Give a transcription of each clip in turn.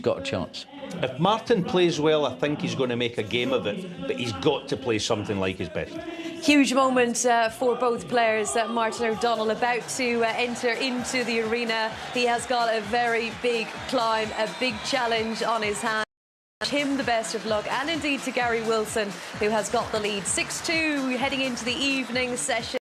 he's got a chance. If Martin plays well, I think he's going to make a game of it, but he's got to play something like his best. Huge moment for both players. Martin O'Donnell about to enter into the arena. He has got a very big climb, a big challenge on his hands. Him the best of luck, and indeed to Gary Wilson, who has got the lead. 6-2 heading into the evening session.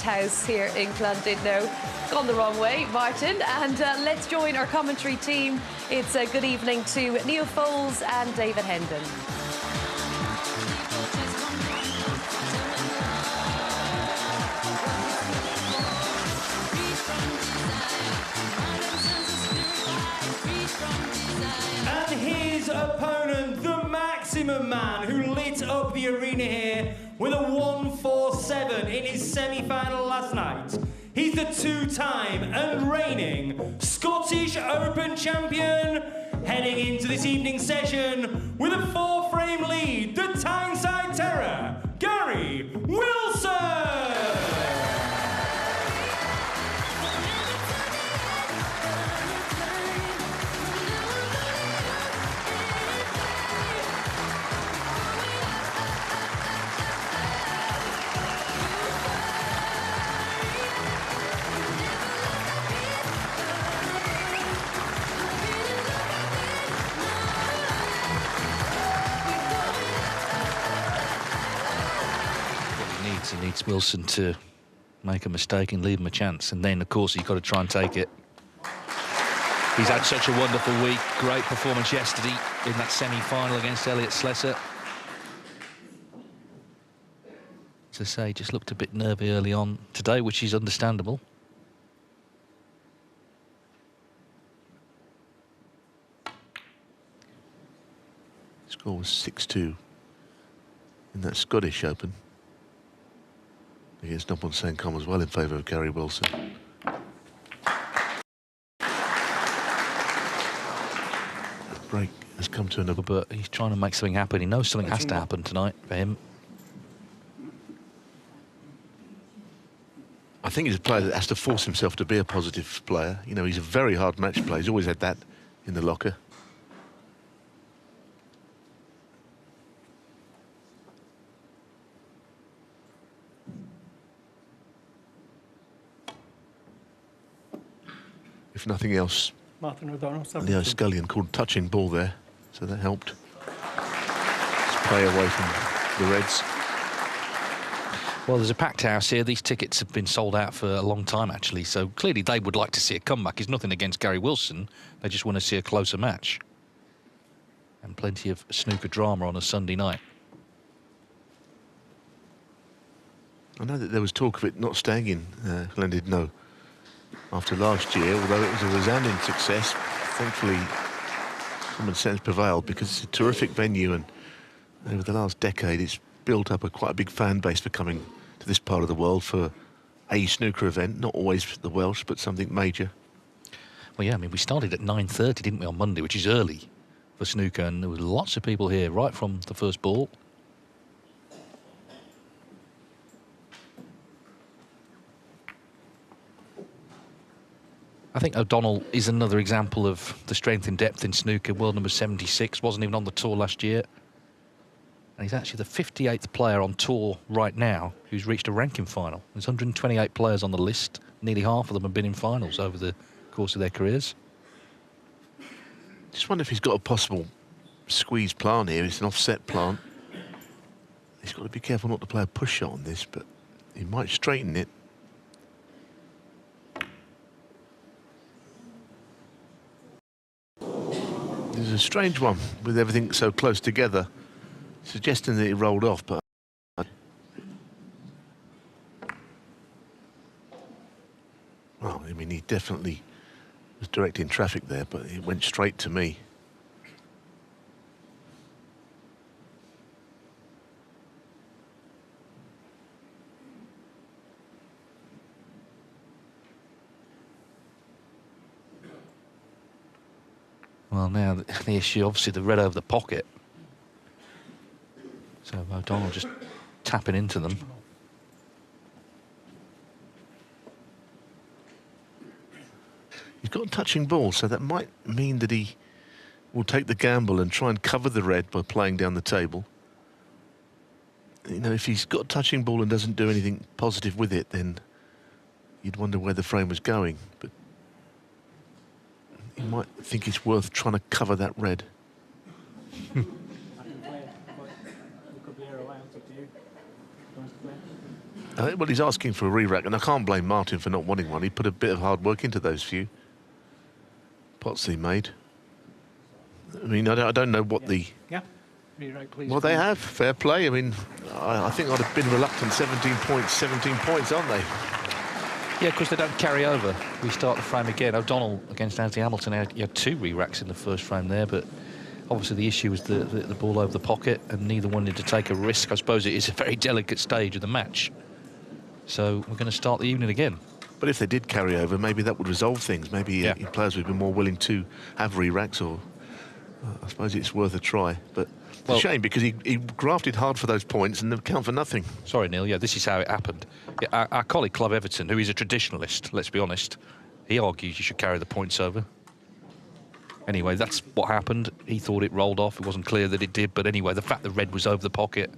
House here in Llandudno. Gone the wrong way, Martin, and let's join our commentary team. It's a good evening to Neil Foles and David Hendon. And his opponent, the maximum man who lit up the arena here with a 1-4-7 in his semi-final last night. He's the two-time and reigning Scottish Open champion, heading into this evening session with a 4-frame lead, the Tyneside Terror, Gary Wilson! He needs Wilson to make a mistake and leave him a chance, and then of course you've got to try and take it. He's had such a wonderful week. Great performance yesterday in that semi-final against Elliot Slessor. As I say, just looked a bit nervy early on today, which is understandable. Score was 6-2 in that Scottish Open against Noppon Sancom as well, in favour of Gary Wilson. The break has come to another. But he's trying to make something happen. He knows something has to happen tonight for him. I think he's a player that has to force himself to be a positive player. You know, he's a very hard match player. He's always had that in the locker. If nothing else, Martin O'Donnell, Leo Scullion called touching ball there, so that helped. Just play away from the Reds. Well, there's a packed house here. These tickets have been sold out for a long time, actually, so clearly they would like to see a comeback. It's nothing against Gary Wilson. They just want to see a closer match. And plenty of snooker drama on a Sunday night. I know that there was talk of it not staying in Llandudno after last year, although it was a resounding success. Thankfully, common sense prevailed, because it's a terrific venue, and over the last decade it's built up quite a big fan base for coming to this part of the world for a snooker event, not always the Welsh, but something major. Well, yeah, I mean, we started at 9:30, didn't we, on Monday, which is early for snooker, and there was lots of people here right from the first ball. I think O'Donnell is another example of the strength and depth in snooker. World number 76, wasn't even on the tour last year. And he's actually the 58th player on tour right now who's reached a ranking final. There's 128 players on the list. Nearly half of them have been in finals over the course of their careers. Just wonder if he's got a possible squeeze plant here. It's an offset plant. He's got to be careful not to play a push shot on this, but he might straighten it. This is a strange one with everything so close together, suggesting that he rolled off, but well, I mean, he definitely was directing traffic there, but it went straight to me. Well, now the issue, obviously, the red over the pocket. So O'Donnell just tapping into them. He's got a touching ball, so that might mean that he will take the gamble and try and cover the red by playing down the table. You know, if he's got a touching ball and doesn't do anything positive with it, then you'd wonder where the frame was going. But you might think it's worth trying to cover that red. Well, he's asking for a re-rack, and I can't blame Martin for not wanting one. He put a bit of hard work into those few pots he made. I mean, I don't know what the... Yeah. Re-rack, please. Well, they have. Fair play. I mean, I think I'd have been reluctant. 17 points, aren't they? Yeah, because they don't carry over. We start the frame again. O'Donnell against Anthony Hamilton, he had 2 re-racks in the first frame there, but obviously the issue was the ball over the pocket, and neither wanted to take a risk. I suppose it is a very delicate stage of the match. So we're going to start the evening again. But if they did carry over, maybe that would resolve things. Maybe players would be more willing to have re-racks, or I suppose it's worth a try. But it's a shame, because he grafted hard for those points and they've count for nothing. Sorry, Neil. Yeah, this is how it happened. Yeah, our colleague Clive Everton, who is a traditionalist, let's be honest, he argues you should carry the points over. Anyway, that's what happened. He thought it rolled off. It wasn't clear that it did. But anyway, the fact that red was over the pocket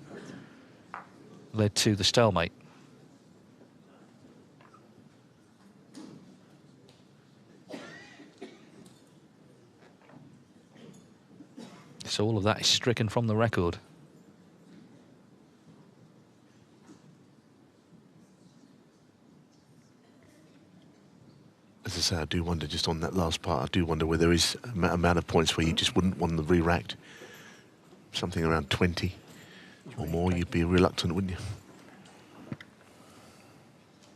led to the stalemate. So all of that is stricken from the record. As I say, I do wonder, just on that last part, I do wonder whether there is an amount of points where you just wouldn't want them re-racked. Something around 20 or more, you'd be reluctant, wouldn't you?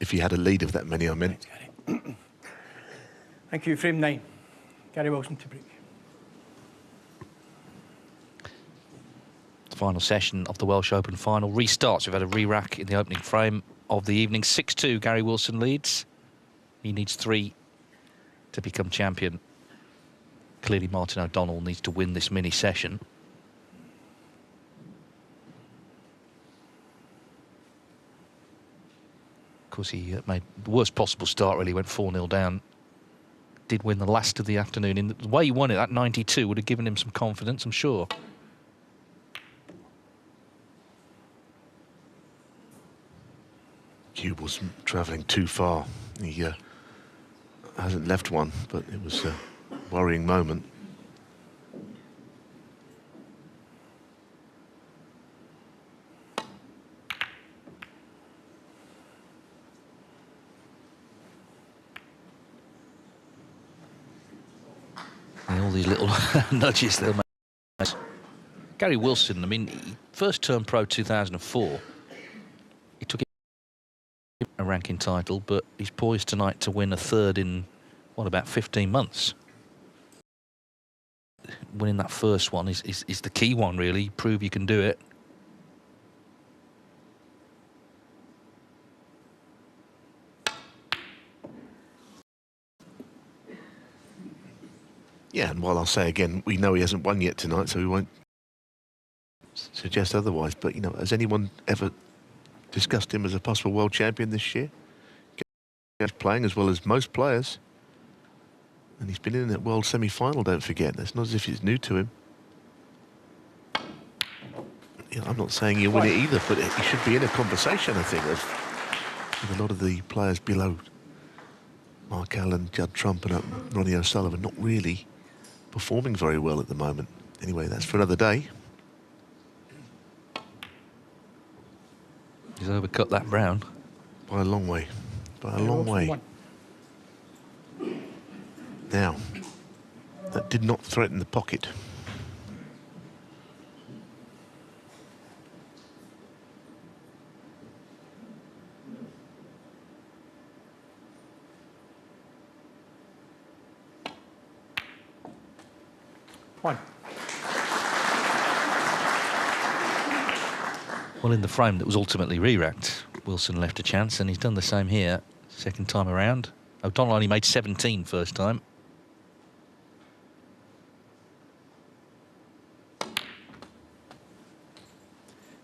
If you had a lead of that many, I meant. Thank you. Frame 9. Gary Wilson to break. Final session of the Welsh Open final restarts. We've had a re-rack in the opening frame of the evening. 6-2, Gary Wilson leads. He needs 3 to become champion. Clearly, Martin O'Donnell needs to win this mini session. Of course, he made the worst possible start, really. Went 4-0 down. Did win the last of the afternoon. In the way he won it, that 92 would have given him some confidence, I'm sure. Cube was travelling too far. He hasn't left one, but it was a worrying moment. And all these little nudges they'll make. Gary Wilson, I mean, he first turned pro 2004. He took a ranking title, but he's poised tonight to win a third in, what, about 15 months. Winning that first one is the key one, really. Prove you can do it. Yeah, and while I'll say again, we know he hasn't won yet tonight, so we won't suggest otherwise. But, you know, has anyone ever discussed him as a possible world champion this year? He's playing as well as most players. And he's been in that world semi-final, don't forget. It's not as if it's new to him. You know, I'm not saying he'll win it either, but he should be in a conversation, I think, with a lot of the players below. Mark Allen, Judd Trump and Ronnie O'Sullivan not really performing very well at the moment. Anyway, that's for another day. He's overcut that brown. By a long way. By a long way. Now, that did not threaten the pocket. One. Well, in the frame that was ultimately re-racked, Wilson left a chance, and he's done the same here, second time around. O'Donnell only made 17 first time.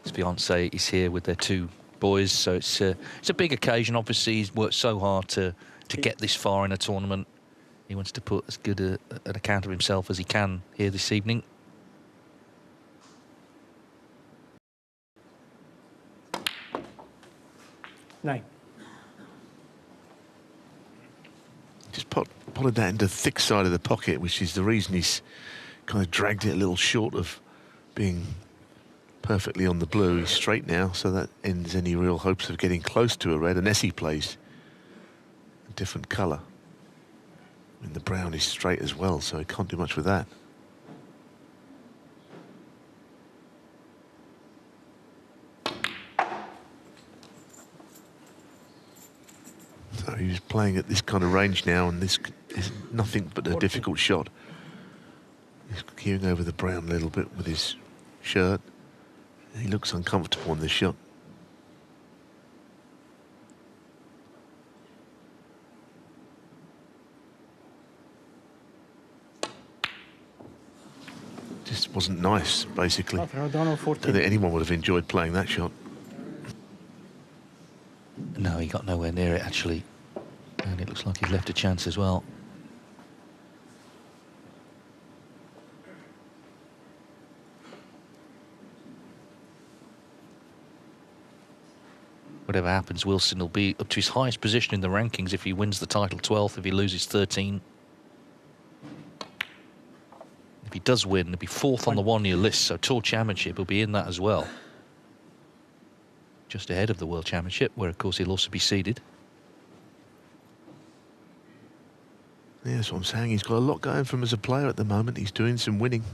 His fiancée is here with their 2 boys, so it's a big occasion. Obviously, he's worked so hard to get this far in a tournament. He wants to put as good an account of himself as he can here this evening. Nine. Just potted that into the thick side of the pocket, which is the reason he's kind of dragged it a little short of being perfectly on the blue. He's straight now, so that ends any real hopes of getting close to a red, unless he plays a different colour. And the brown is straight as well, so he can't do much with that. So he's playing at this kind of range now, and this is nothing but a difficult shot. He's queuing over the brown a little bit with his shirt. He looks uncomfortable on this shot. Just wasn't nice, basically. Arthur O'Donnell, I 14. don't think anyone would have enjoyed playing that shot. No, he got nowhere near it, actually. And it looks like he's left a chance as well. Whatever happens, Wilson will be up to his highest position in the rankings if he wins the title 12th, if he loses 13. If he does win, he'll be 4th on the one-year list, so Tour Championship will be in that as well. Just ahead of the World Championship, where, of course, he'll also be seeded. Yeah, that's what I'm saying. He's got a lot going for him as a player at the moment. He's doing some winning.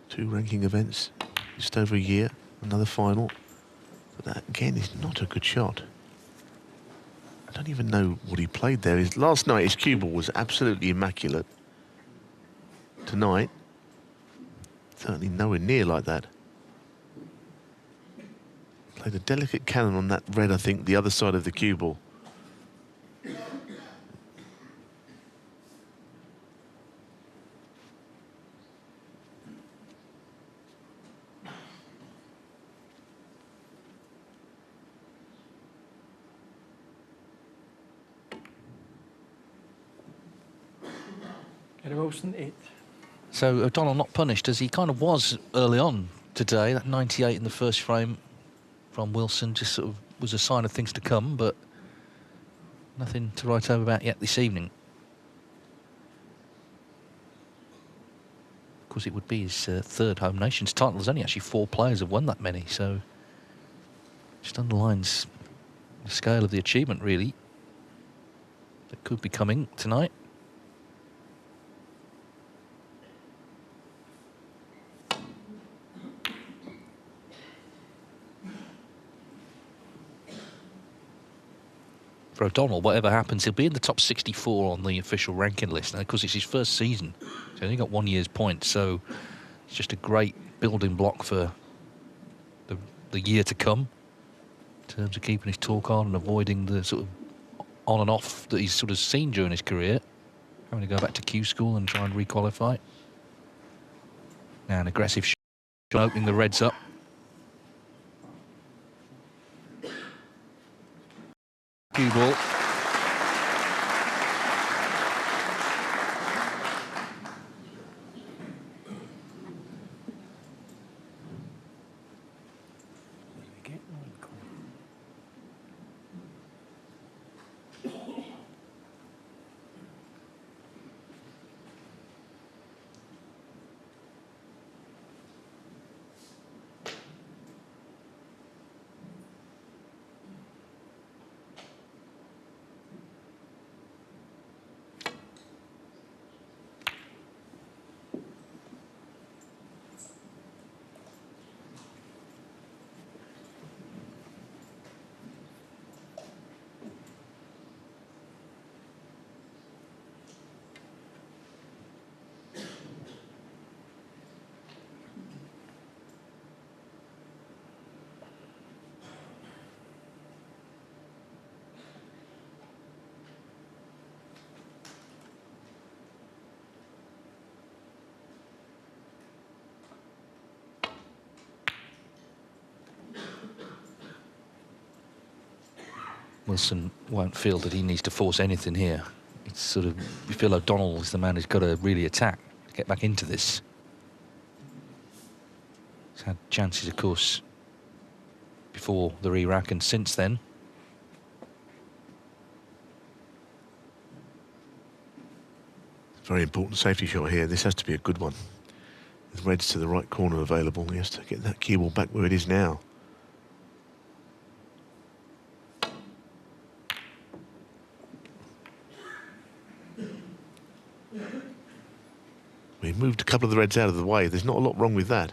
2 ranking events, just over a year, another final. But that, again, is not a good shot. I don't even know what he played there. Last night, his cue ball was absolutely immaculate. Tonight, certainly nowhere near like that. Played a delicate cannon on that red, I think, the other side of the cue ball. Gary Wilson, 8. So O'Donnell not punished, as he kind of was early on today. That 98 in the first frame from Wilson just sort of was a sign of things to come, but nothing to write home about yet this evening. Of course, it would be his 3rd home nations title. There's only actually 4 players have won that many, so just underlines the scale of the achievement, really, that could be coming tonight. For O'Donnell, whatever happens, he'll be in the top 64 on the official ranking list. Now, of course, it's his first season, so he's only got 1 year's points, so it's just a great building block for the year to come in terms of keeping his talk on and avoiding the sort of on and off that he's sort of seen during his career, having to go back to Q school and try and re-qualify. Now an aggressive shot, opening the reds up. Cue ball. Wilson won't feel that he needs to force anything here. sort of, you feel O'Donnell is the man who's got to really attack, get back into this. He's had chances, of course, before the re-rack and since then. Very important safety shot here. This has to be a good one. With reds to the right corner available, he has to get that cue ball back where it is now. We moved a couple of the reds out of the way. There's not a lot wrong with that.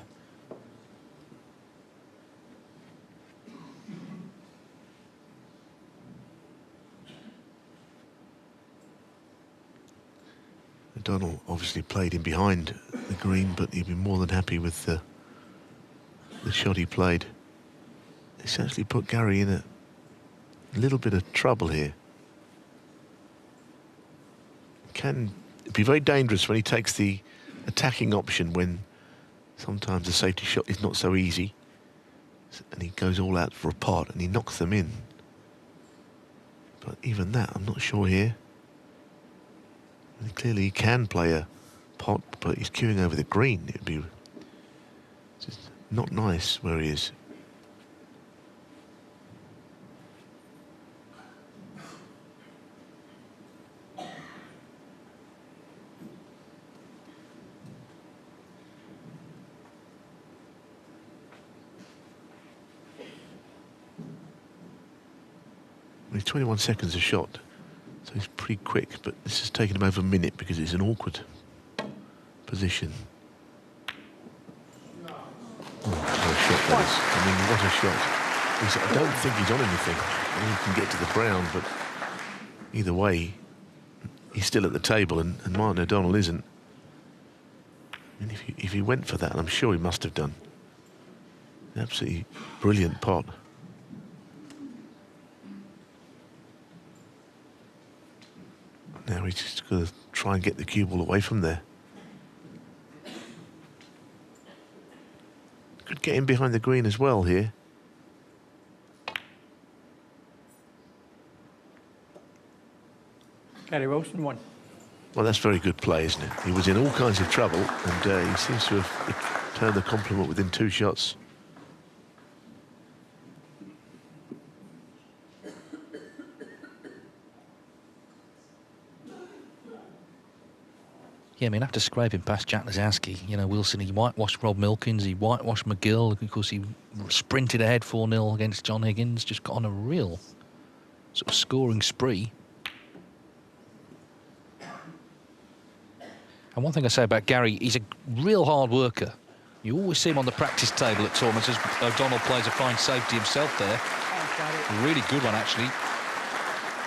O'Donnell obviously played in behind the green, but he'd be more than happy with the shot he played. It's actually put Gary in a little bit of trouble here. Can be very dangerous when he takes the attacking option, when sometimes the safety shot is not so easy, and he goes all out for a pot and he knocks them in. But even that, I'm not sure here. And clearly he can play a pot, but he's queuing over the green. It'd be just not nice where he is. He's 21 seconds a shot. So he's pretty quick, but this has taken him over a minute because it's an awkward position. Oh, what a shot that is. I mean, what a shot. I don't think he's on anything. I mean, he can get to the brown, but either way, he's still at the table, and Martin O'Donnell isn't. And if he went for that, and I'm sure he must have done, an absolutely brilliant pot. Now he's just got to try and get the cue ball away from there. Could get in behind the green as well here. Gary Wilson won. Well, that's very good play, isn't it? He was in all kinds of trouble, and he seems to have returned the compliment within 2 shots. Yeah, I mean, after scraping past Jack Lazowski, you know, Wilson, he whitewashed Rob Milkins, he whitewashed McGill. Of course, he sprinted ahead 4-0 against John Higgins, just got on a real sort of scoring spree. And one thing I say about Gary, he's a real hard worker. You always see him on the practice table at tournaments, as O'Donnell plays a fine safety himself there. A really good one, actually.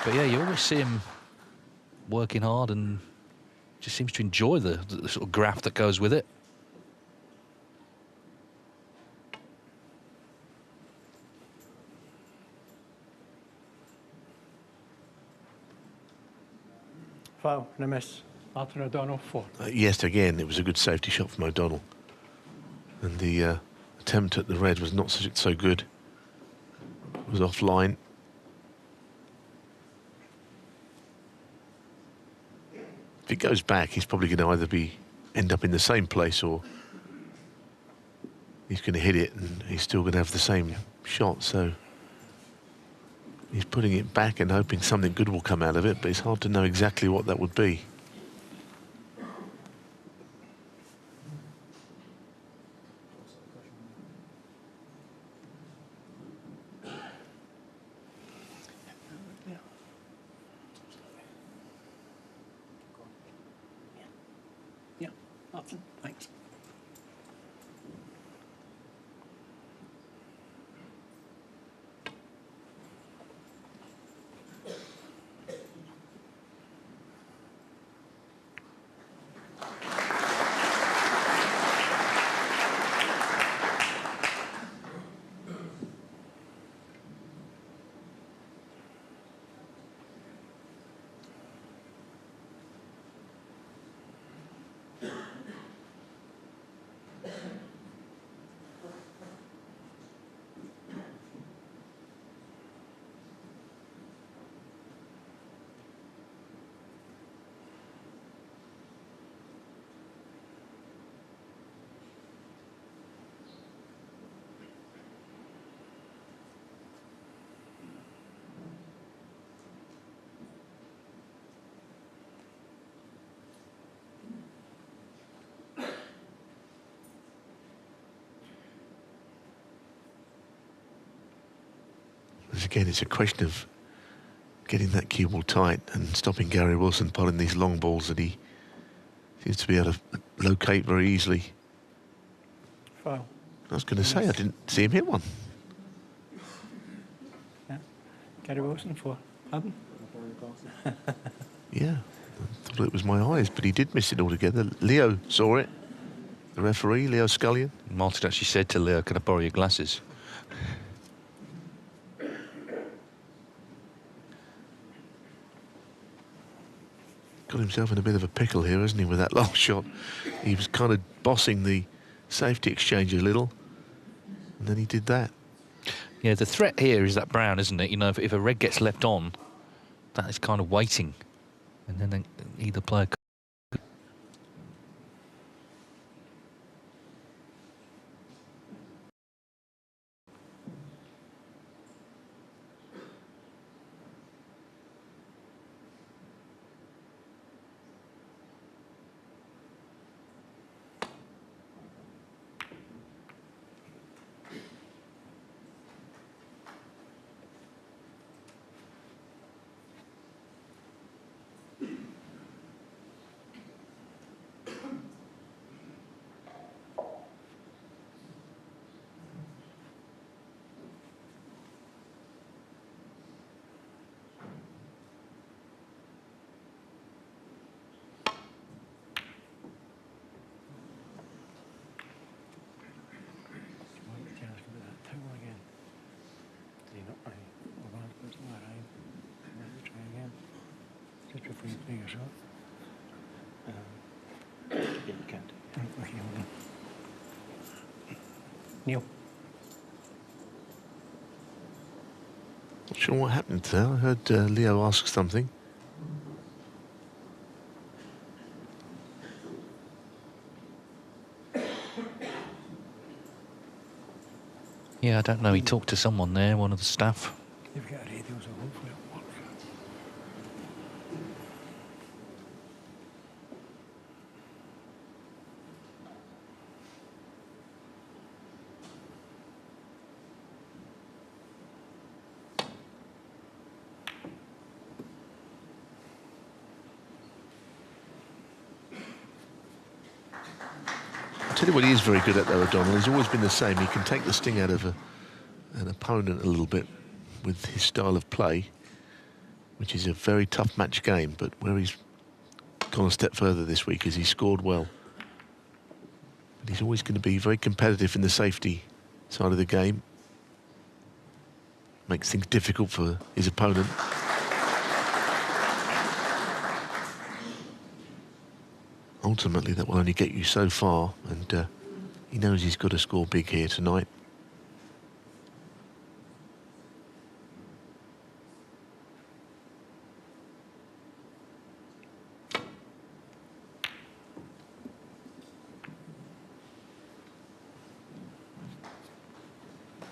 But yeah, you always see him working hard and just seems to enjoy the sort of graft that goes with it. Foul and a miss. Martin O'Donnell, 4. Yes, again, it was a good safety shot from O'Donnell. And the attempt at the red was not so good. It was offline. If it goes back, he's probably going to either end up in the same place, or he's going to hit it and he's still going to have the same shot. So he's putting it back and hoping something good will come out of it, but it's hard to know exactly what that would be. Yeah, Martin, thanks. Because again, it's a question of getting that cue ball tight and stopping Gary Wilson pulling these long balls that he seems to be able to locate very easily. Foul. I was going to say, I didn't see him hit one. Yeah. Gary Wilson for pardon? Yeah, I thought it was my eyes, but he did miss it altogether. Leo saw it. The referee, Leo Scullion. Martin actually said to Leo, "Can I borrow your glasses?" Got himself in a bit of a pickle here, hasn't he, with that last shot? He was kind of bossing the safety exchange a little, and then he did that. Yeah, the threat here is that brown, isn't it? You know, if a red gets left on, that is kind of waiting, and then either player. Just before you play your shot. Yeah, you can't. Okay, hold on. Neil. Not sure what happened there. I heard Leo ask something. Yeah, I don't know. He talked to someone there, one of the staff. You've got a radio, so hopefully it works. I'll tell you what he is very good at, though, O'Donnell. He's always been the same. He can take the sting out of an opponent a little bit with his style of play, which is a very tough match game, but where he's gone a step further this week is he scored well. But he's always going to be very competitive in the safety side of the game. Makes things difficult for his opponent. Ultimately, that will only get you so far, and he knows he's got to score big here tonight.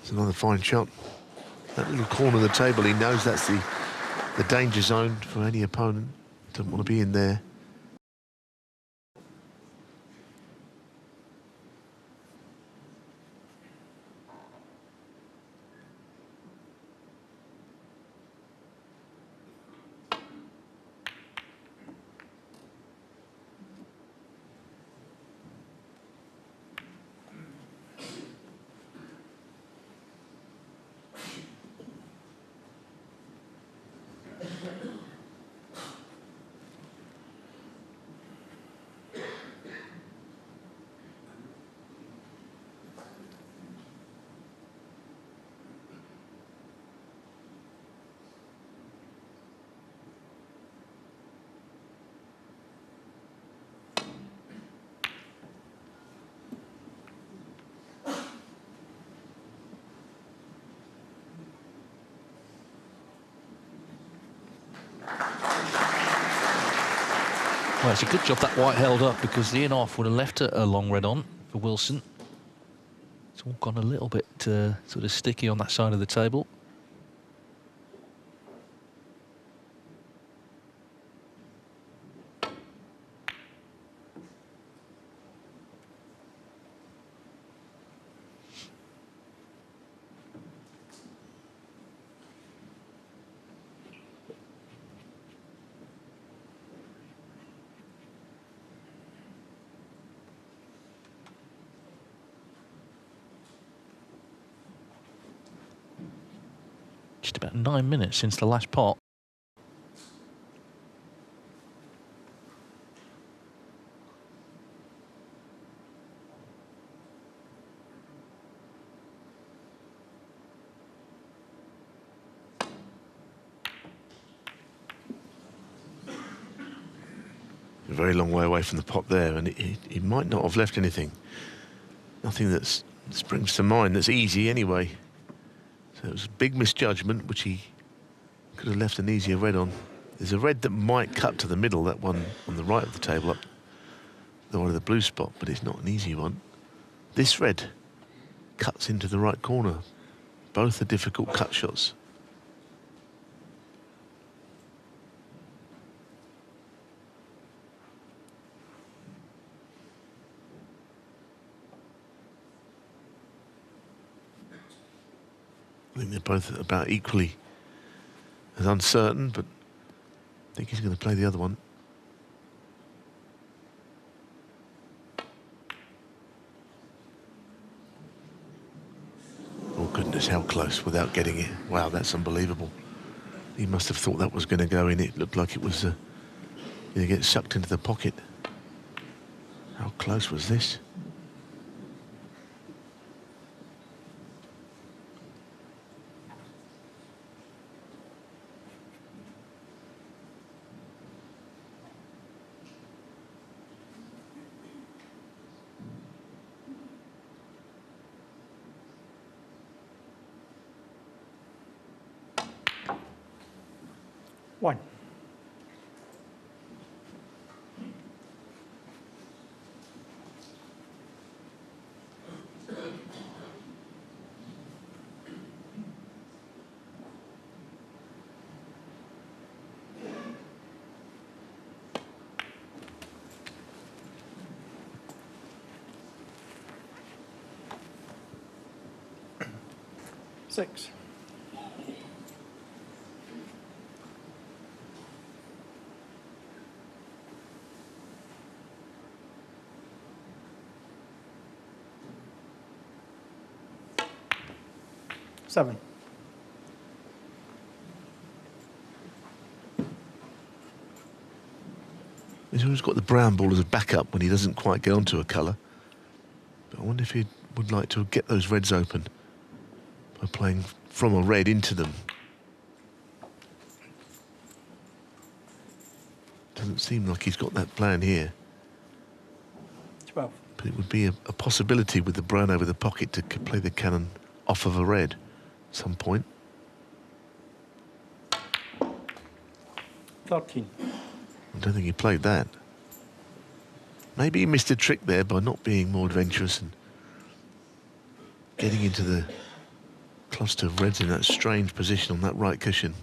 It's another fine shot. That little corner of the table, he knows that's the danger zone for any opponent. Doesn't want to be in there. Well, it's a good job that white held up, because the in-off would have left a long red on for Wilson. It's all gone a little bit sort of sticky on that side of the table. About 9 minutes since the last pot. A very long way away from the pot there, and he might not have left anything. Nothing that springs to mind that's easy anyway. So it was a big misjudgment, which he could have left an easier red on. There's a red that might cut to the middle, that one on the right of the table, up the one of the blue spot, but it's not an easy one. This red cuts into the right corner. Both are difficult cut shots. I think they're both about equally as uncertain, but I think he's going to play the other one. Oh goodness, how close without getting it. Wow, that's unbelievable. He must have thought that was going to go in. It looked like it was going to get sucked into the pocket. How close was this? One. Six. Seven. He's always got the brown ball as a backup when he doesn't quite get onto a colour. But I wonder if he would like to get those reds open by playing from a red into them. Doesn't seem like he's got that plan here. 12. But it would be a possibility with the brown over the pocket to play the cannon off of a red at some point. 13. I don't think he played that. Maybe he missed a trick there by not being more adventurous and getting into the cluster of reds in that strange position on that right cushion.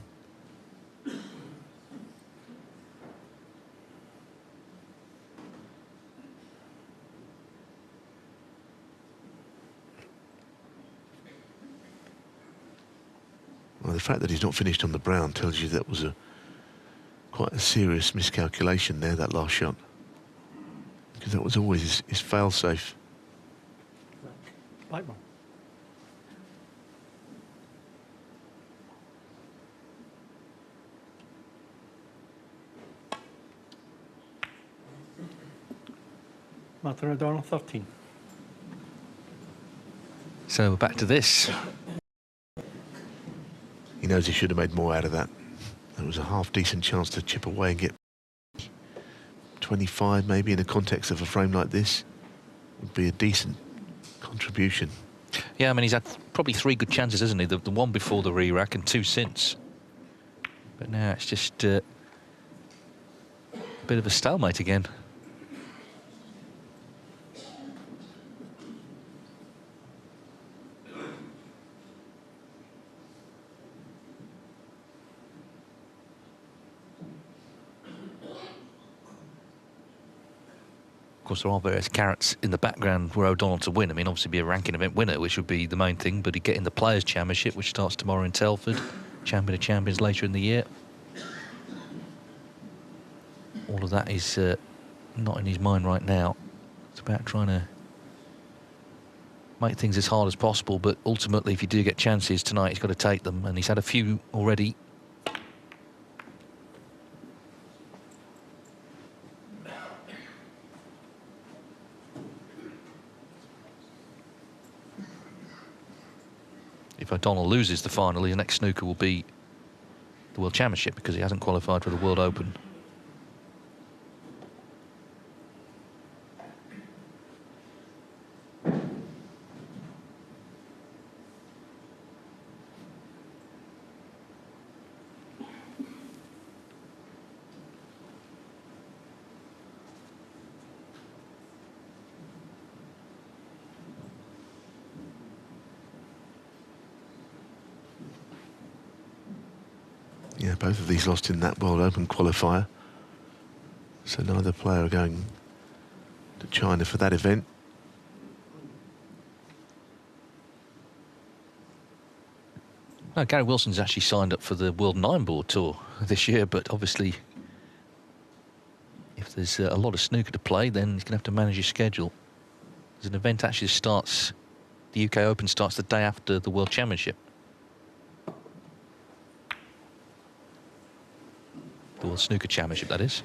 Well, the fact that he's not finished on the brown tells you that was quite a serious miscalculation there, that last shot. Because that was always his fail-safe. Black one. Martin O'Donnell, 13. So we're back to this. He knows he should have made more out of that. There was a half-decent chance to chip away and get 25 maybe in the context of a frame like this. Would be a decent contribution. Yeah, I mean, he's had probably 3 good chances, hasn't he? The one before the re-rack and 2 since. But now it's just a bit of a stalemate again. Of course, there are various carrots in the background were O'Donnell to win. I mean, obviously be a ranking event winner, which would be the main thing, but he'd get in the Players' Championship, which starts tomorrow in Telford, Champion of Champions later in the year. All of that is not in his mind right now. It's about trying to make things as hard as possible, but ultimately, if you do get chances tonight, he's got to take them, and he's had a few already. If O'Donnell loses the final, his next snooker will be the World Championship, because he hasn't qualified for the World Open. Yeah, both of these lost in that World Open qualifier. So neither player are going to China for that event. No, Gary Wilson's actually signed up for the World 9-board tour this year, but obviously if there's a lot of snooker to play, then he's going to have to manage his schedule. There's an event actually starts, the UK Open starts the day after the World Championship. The World Snooker Championship, that is.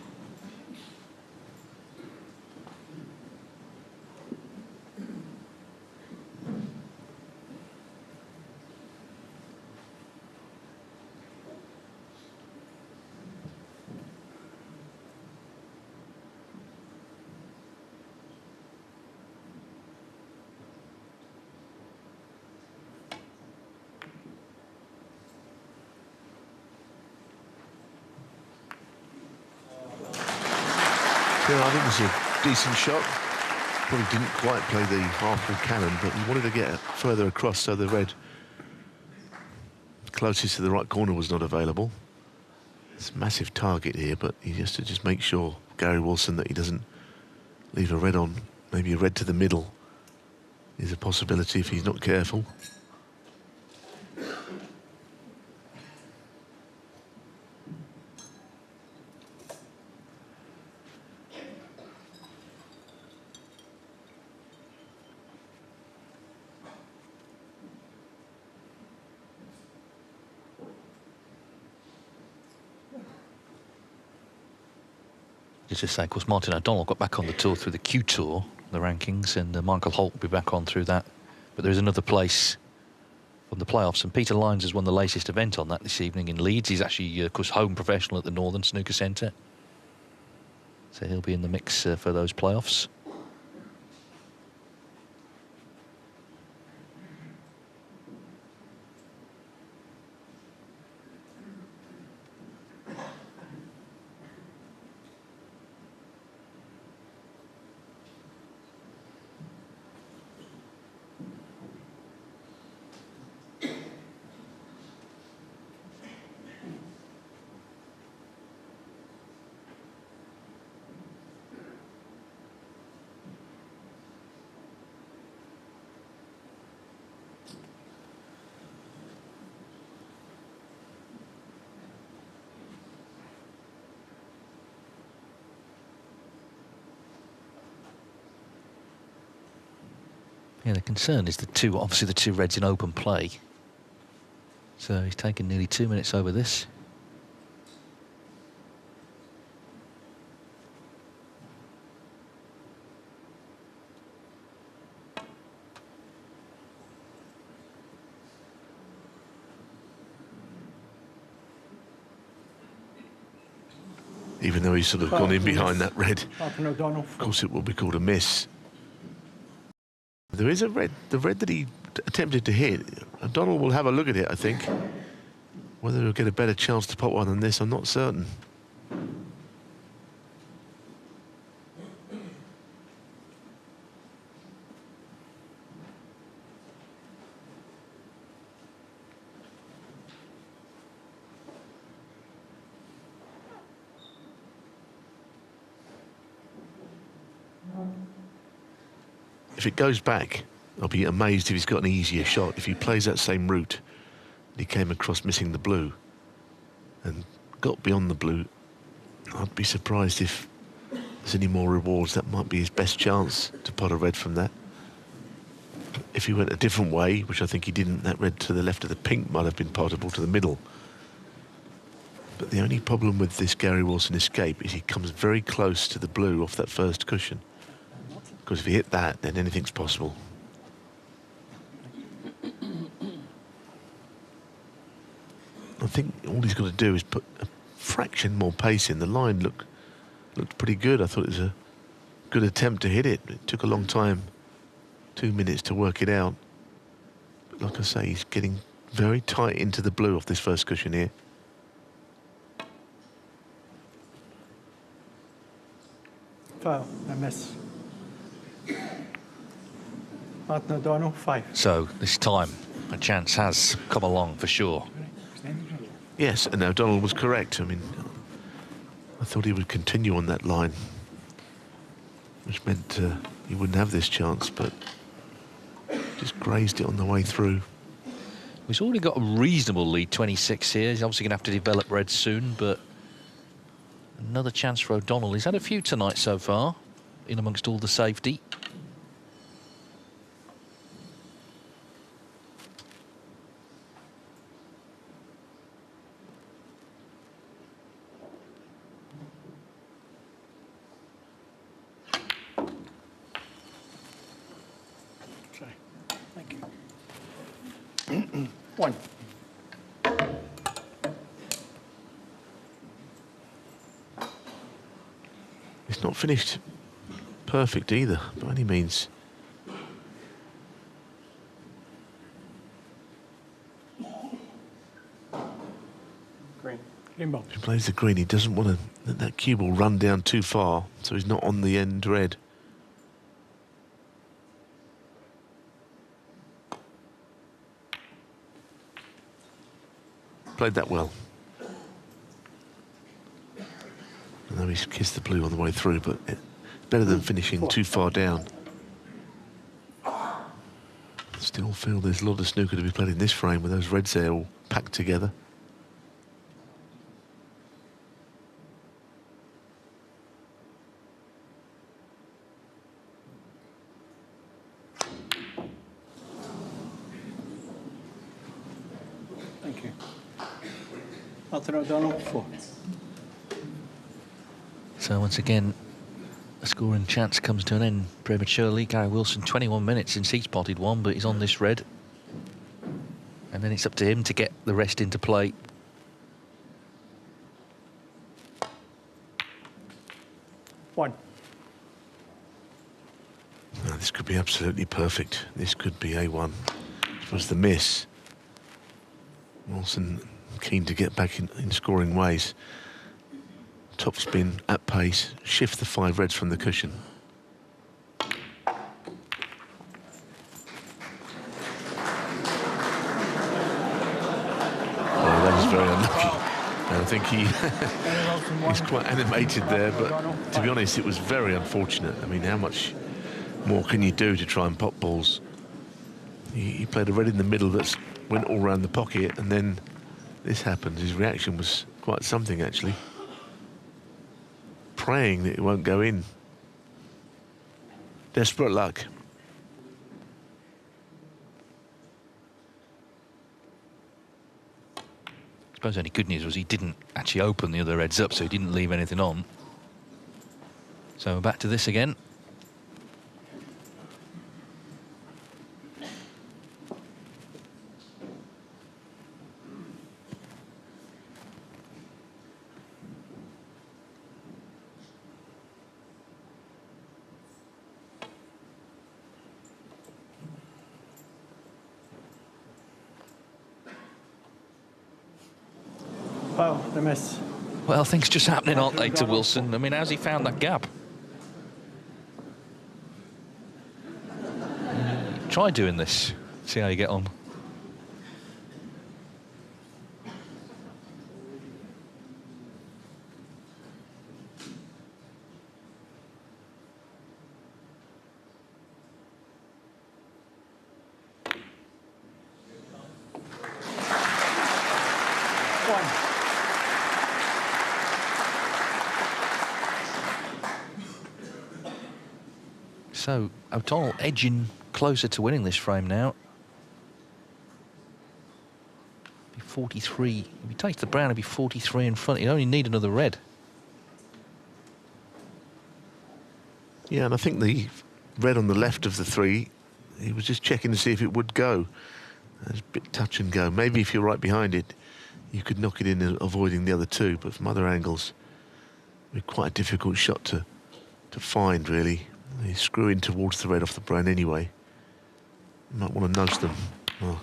Yeah, I think it was a decent shot. Probably didn't quite play the half-full cannon, but he wanted to get further across, so the red closest to the right corner was not available. It's a massive target here, but he has to just make sure, Gary Wilson, that he doesn't leave a red on. Maybe a red to the middle is a possibility if he's not careful. Just to say, of course, Martin O'Donnell got back on the tour through the Q Tour, the rankings, and Michael Holt will be back on through that. But there is another place from the playoffs, and Peter Lyons has won the latest event on that this evening in Leeds. He's actually, of course, home professional at the Northern Snooker Centre. So he'll be in the mix for those playoffs. Yeah, the concern is obviously the two reds in open play. So he's taken nearly 2 minutes over this. Even though he's sort of gone in behind that red. Martin O'Donnell. Of course, it will be called a miss. There is a red, the red that he attempted to hit. O'Donnell will have a look at it, I think. Whether he'll get a better chance to pop one than this, I'm not certain. If it goes back, I'll be amazed if he's got an easier shot. If he plays that same route, he came across missing the blue and got beyond the blue, I'd be surprised if there's any more rewards. That might be his best chance to pot a red from that. if he went a different way, which I think he didn't, that red to the left of the pink might have been potable to the middle. But the only problem with this Gary Wilson escape is he comes very close to the blue off that first cushion. Because if he hit that, then anything's possible. I think all he's got to do is put a fraction more pace in. The line looked pretty good. I thought it was a good attempt to hit it. It took a long time, 2 minutes to work it out. But like I say, he's getting very tight into the blue off this first cushion here. Foul, a miss. Martin O'Donnell, 5. So this time a chance has come along for sure. Yes, and O'Donnell was correct. I mean, I thought he would continue on that line, which meant he wouldn't have this chance, but just grazed it on the way through. He's already got a reasonable lead, 26 here. He's obviously going to have to develop red soon, but another chance for O'Donnell. He's had a few tonight so far, in amongst all the safety. Thank you. 1. It's not finished perfect either, by any means. Green. Green ball. If he plays the green, he doesn't want to let that cue ball run down too far, so he's not on the end red. Played that well. I know he's kissed the blue on the way through, but it's better than finishing too far down. Still feel there's a lot of snooker to be played in this frame with those reds there all packed together. Thank you. Martin O'Donnell, 4. So once again, the scoring chance comes to an end prematurely. Gary Wilson, 21 minutes since he spotted one, but he's on this red. And then it's up to him to get the rest into play. One. No, this could be absolutely perfect. This could be A1. It was the miss. Wilson keen to get back in scoring ways. Top spin at pace, shift the 5 reds from the cushion. Oh, that is very unlucky. And I think he's quite animated there, but to be honest, it was very unfortunate. I mean, how much more can you do to try and pop balls? He played a red in the middle that went all around the pocket, and then this happened. His reaction was quite something, actually. Praying that it won't go in. Desperate luck. I suppose the only good news was he didn't actually open the other reds up, so he didn't leave anything on. So we're back to this again. Foul, a miss. Well, things just happening, aren't they, to Wilson? I mean, how's he found that gap? Try doing this. See how you get on. So O'Donnell edging closer to winning this frame now. Be 43. If he takes the brown, he'll be 43 in front. He'd only need another red. Yeah, and I think the red on the left of the three, he was just checking to see if it would go. It's a bit touch and go. Maybe if you're right behind it, you could knock it in, avoiding the other two, but from other angles, it'd be quite a difficult shot to find, really. They screw in towards the red off the brown anyway. You might want to nudge them. Oh.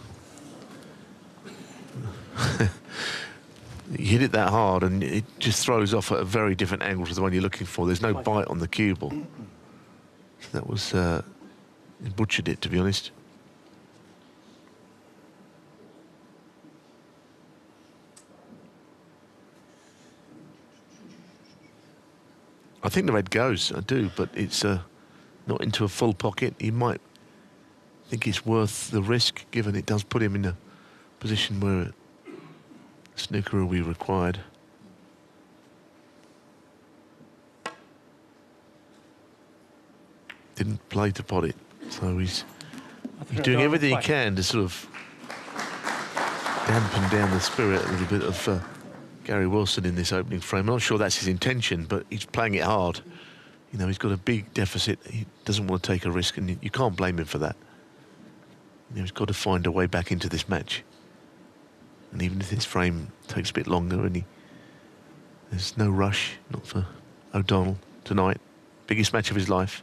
You hit it that hard and it just throws off at a very different angle to the one you're looking for. There's no bite on the cue ball. So that was... it butchered it, to be honest. I think the red goes, I do, but it's not into a full pocket. He might think it's worth the risk, given it does put him in a position where snooker will be required. Didn't play to pot it, so he's doing everything he can to sort of dampen down the spirit a little bit of Gary Wilson in this opening frame. I'm not sure that's his intention, but he's playing it hard. You know, he's got a big deficit. He doesn't want to take a risk, and you can't blame him for that. You know, he's got to find a way back into this match. And even if this frame takes a bit longer, and there's no rush, not for O'Donnell tonight. Biggest match of his life.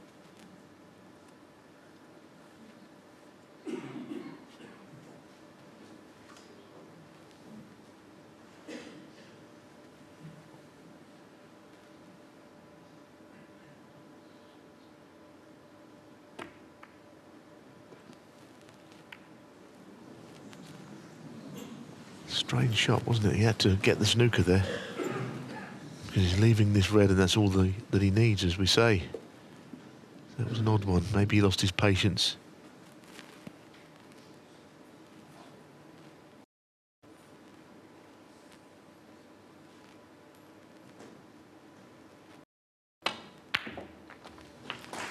Strange shot, wasn't it? He had to get the snooker there because he's leaving this red, and that's all that he needs, as we say. That was an odd one. Maybe he lost his patience.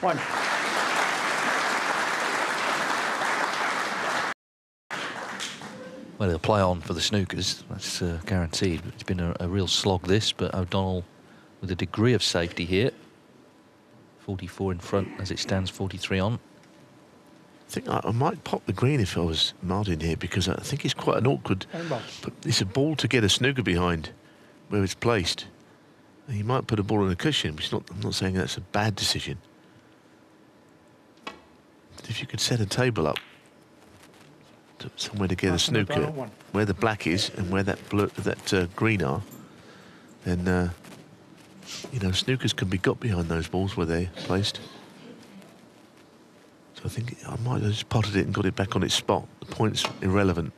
One. Well, he'll play on for the snookers, that's guaranteed. It's been a real slog, this, but O'Donnell with a degree of safety here. 44 in front as it stands, 43 on. I think I might pop the green if I was Martin here, because I think it's quite an awkward... But it's a ball to get a snooker behind where it's placed. And you might put a ball on a cushion, which I'm not saying that's a bad decision. But if you could set a table up somewhere to get a snooker where the black is and where that green are, then you know, snookers can be got behind those balls where they're placed. So I think I might have just potted it and got it back on its spot. The point's irrelevant.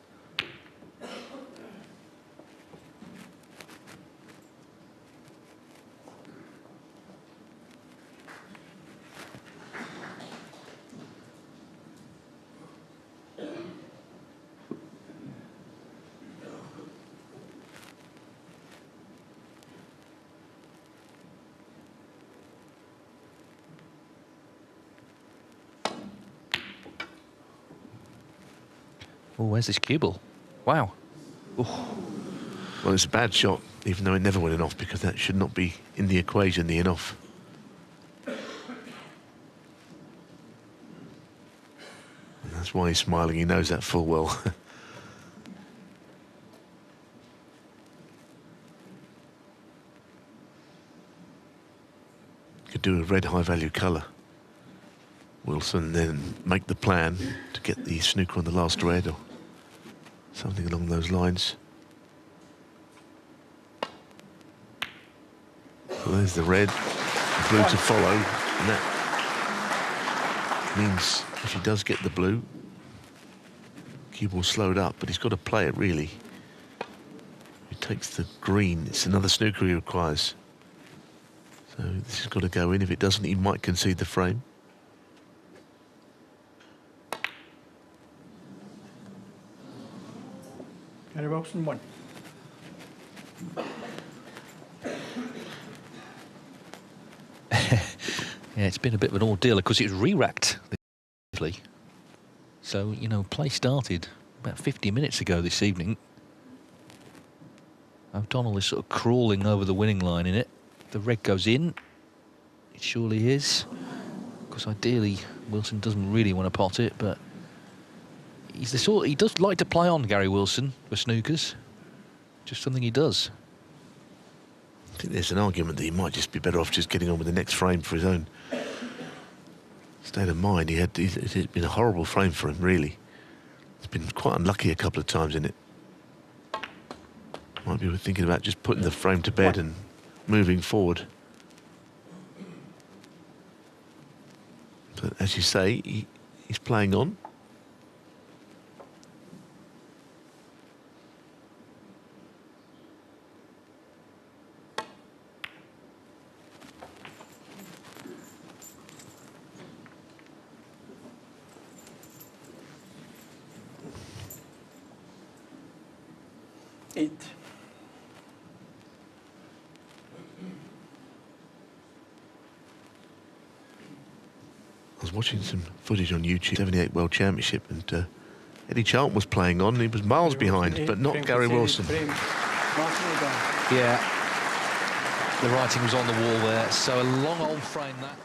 Oh, where's this cue ball? Wow. Ooh. Well, it's a bad shot, even though it never went in off, because that should not be in the equation, the in-off. That's why he's smiling. He knows that full well. Could do a red high-value colour, Wilson, then make the plan to get the snooker on the last red or something along those lines. So there's the red, the blue to follow, and that means if he does get the blue, cue ball slowed up, but he's got to play it really. He takes the green, it's another snooker he requires. So this has got to go in. If it doesn't, he might concede the frame. Gary Wilson, one. Yeah, it's been a bit of an ordeal. Of course, it was re-racked. So, you know, play started about 50 minutes ago this evening. O'Donnell is sort of crawling over the winning line in it. The red goes in. It surely is. Because ideally, Wilson doesn't really want to pot it, but he's the sort, he does like to play on, Gary Wilson, for snookers. Just something he does. I think there's an argument that he might just be better off just getting on with the next frame for his own state of mind. It's been a horrible frame for him, really. He's been quite unlucky a couple of times in it. Might be thinking about just putting the frame to bed and moving forward. But as you say, he's playing on. Eight. I was watching some footage on YouTube, 78 World Championship, and Eddie Charlton was playing on, and he was miles behind, but not Gary Wilson. Yeah, the writing was on the wall there. So a long old frame that.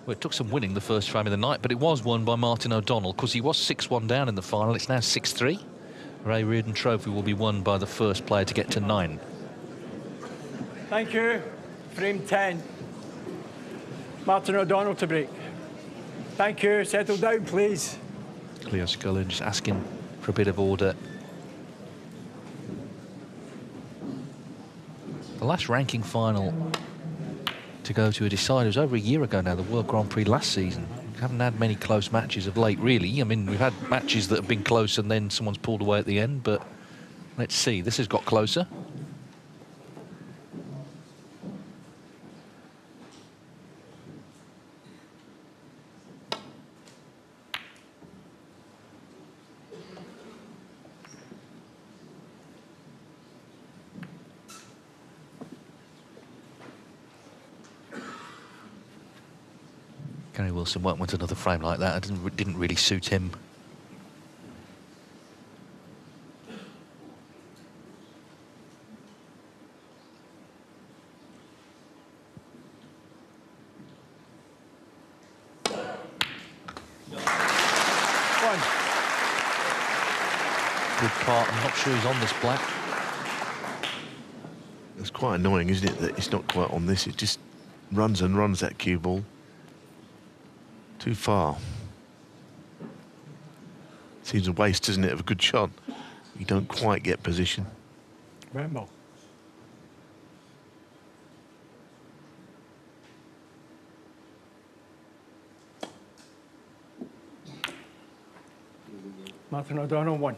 Well, it took some winning the first frame of the night, but it was won by Martin O'Donnell because he was 6-1 down in the final. It's now 6-3. Ray Reardon Trophy will be won by the first player to get to 9. Thank you. Frame 10. Martin O'Donnell to break. Thank you. Settle down, please. Cleo Scullin just asking for a bit of order. The last ranking final to go to a decider was over a year ago now, the World Grand Prix last season. We haven't had many close matches of late, really. I mean, we've had matches that have been close and then someone's pulled away at the end, but let's see. This has got closer. Gary Wilson won't want another frame like that. It didn't really suit him. Good part. I'm not sure he's on this black. It's quite annoying, isn't it, that it's not quite on this. It just runs and runs, that cue ball. Too far. Seems a waste, doesn't it, of a good shot. You don't quite get position. Rainbow. Martin O'Donnell 1.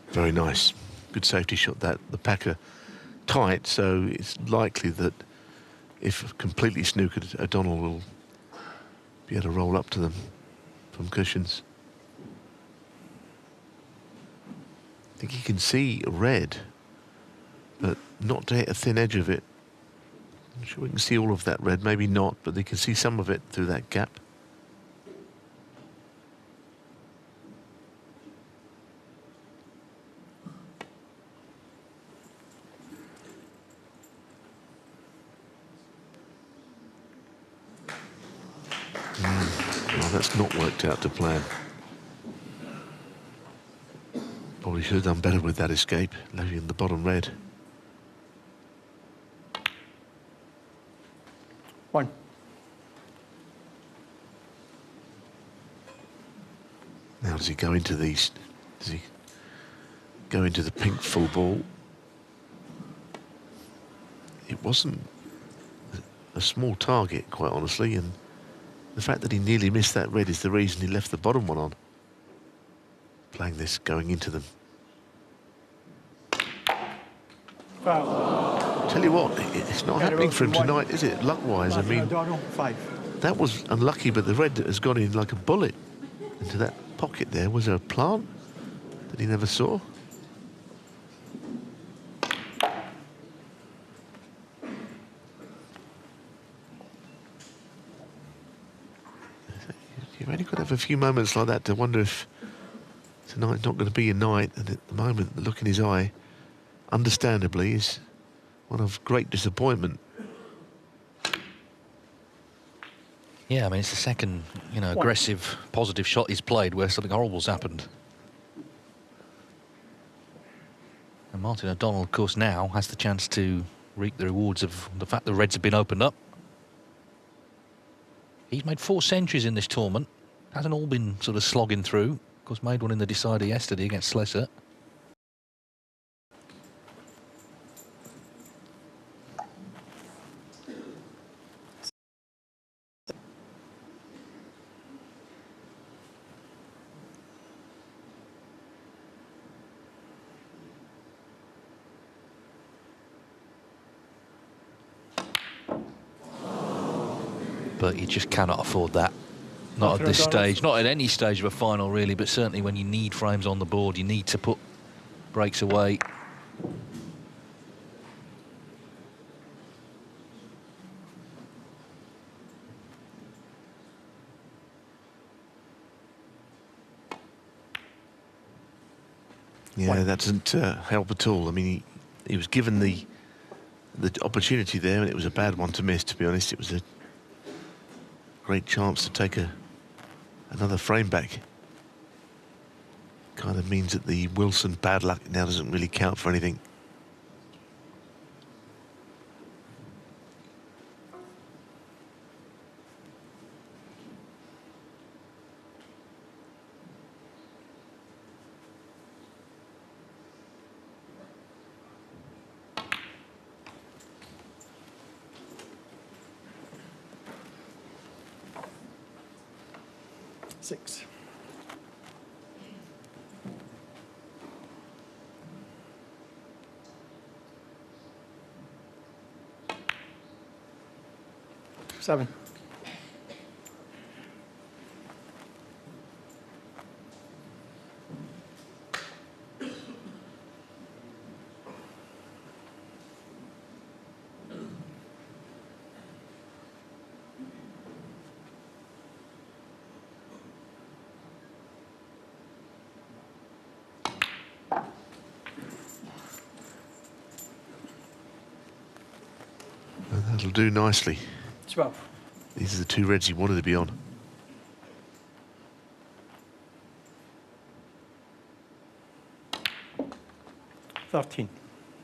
Very nice. Good safety shot that. The packer tight, so it's likely that if completely snookered, O'Donnell will be able to roll up to them from cushions. I think you can see red, but not to hit a thin edge of it. I'm sure we can see all of that red, maybe not, but they can see some of it through that gap. Well, that's not worked out to plan. Probably should have done better with that escape, leaving the bottom red. 1. Now does he go into these? Does he go into the pink full ball? It wasn't a small target, quite honestly, and the fact that he nearly missed that red is the reason he left the bottom one on. Playing this, going into them. Foul. Tell you what, it's not Gary happening for him Wilson, 1. tonight, is it? Luck-wise, I Martin mean, O'Donnell, 5. that was unlucky, but the red has gone in like a bullet into that pocket there. Was there a plant that he never saw? You've only got to have a few moments like that to wonder if tonight's not going to be your night. And at the moment, the look in his eye, understandably, is one of great disappointment. Yeah, I mean, it's the second, you know, aggressive, positive shot he's played where something horrible's happened. And Martin O'Donnell, of course, now has the chance to reap the rewards of the fact the Reds have been opened up. He's made 4 centuries in this tournament. Hasn't all been sort of slogging through. Of course, made one in the decider yesterday against Slessor. But you just cannot afford that. Not at this stage, not at any stage of a final really, but certainly when you need frames on the board, you need to put breaks away. Yeah, that doesn't help at all. I mean, he was given the opportunity there, and it was a bad one to miss, to be honest. It was a great chance to take another frame back. Kind of means that the Wilson bad luck now doesn't really count for anything. Six. Seven. That'll do nicely. 12. These are the 2 reds he wanted to be on. $13.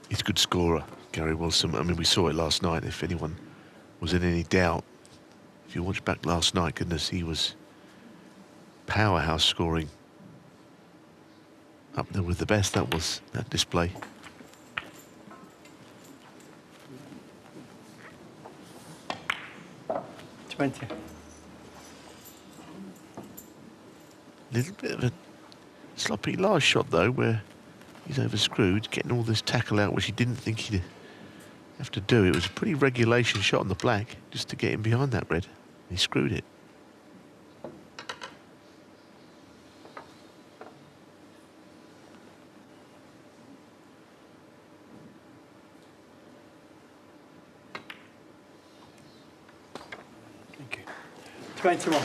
He's a good scorer, Gary Wilson. I mean, we saw it last night. If anyone was in any doubt, if you watched back last night, goodness, he was powerhouse scoring. Up there with the best, that was that display. $20. Little bit of a sloppy last shot, though, where he's overscrewed, getting all this tackle out, which he didn't think he'd have to do. It was a pretty regulation shot on the black, just to get him behind that red. He screwed it. Thank you. 21.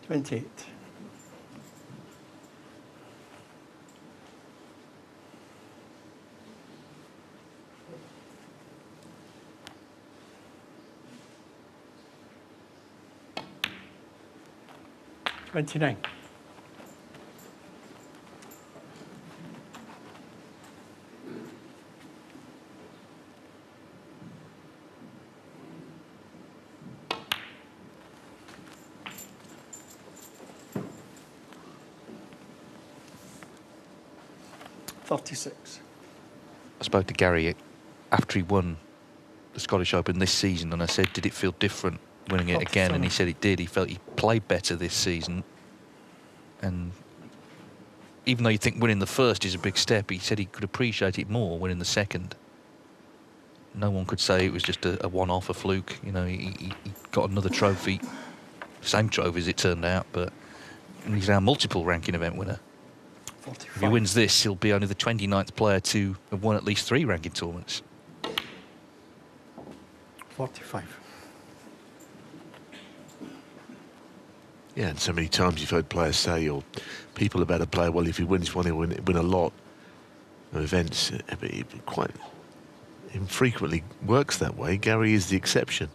$28. $29. 36. I spoke to Gary after he won the Scottish Open this season, and I said, did it feel different winning it again? And he said it did. He felt he played better this season. And even though you think winning the first is a big step, he said he could appreciate it more winning the second. No one could say it was just a one-off, a fluke. You know, he got another trophy, same trophy as it turned out, but he's now a multiple ranking event winner. 45. If he wins this, he'll be only the 29th player to have won at least 3 ranking tournaments. 45. Yeah, and so many times you've heard players say, or people about a player, well, if he wins one, he'll win a lot of events. But it quite infrequently works that way. Gary is the exception.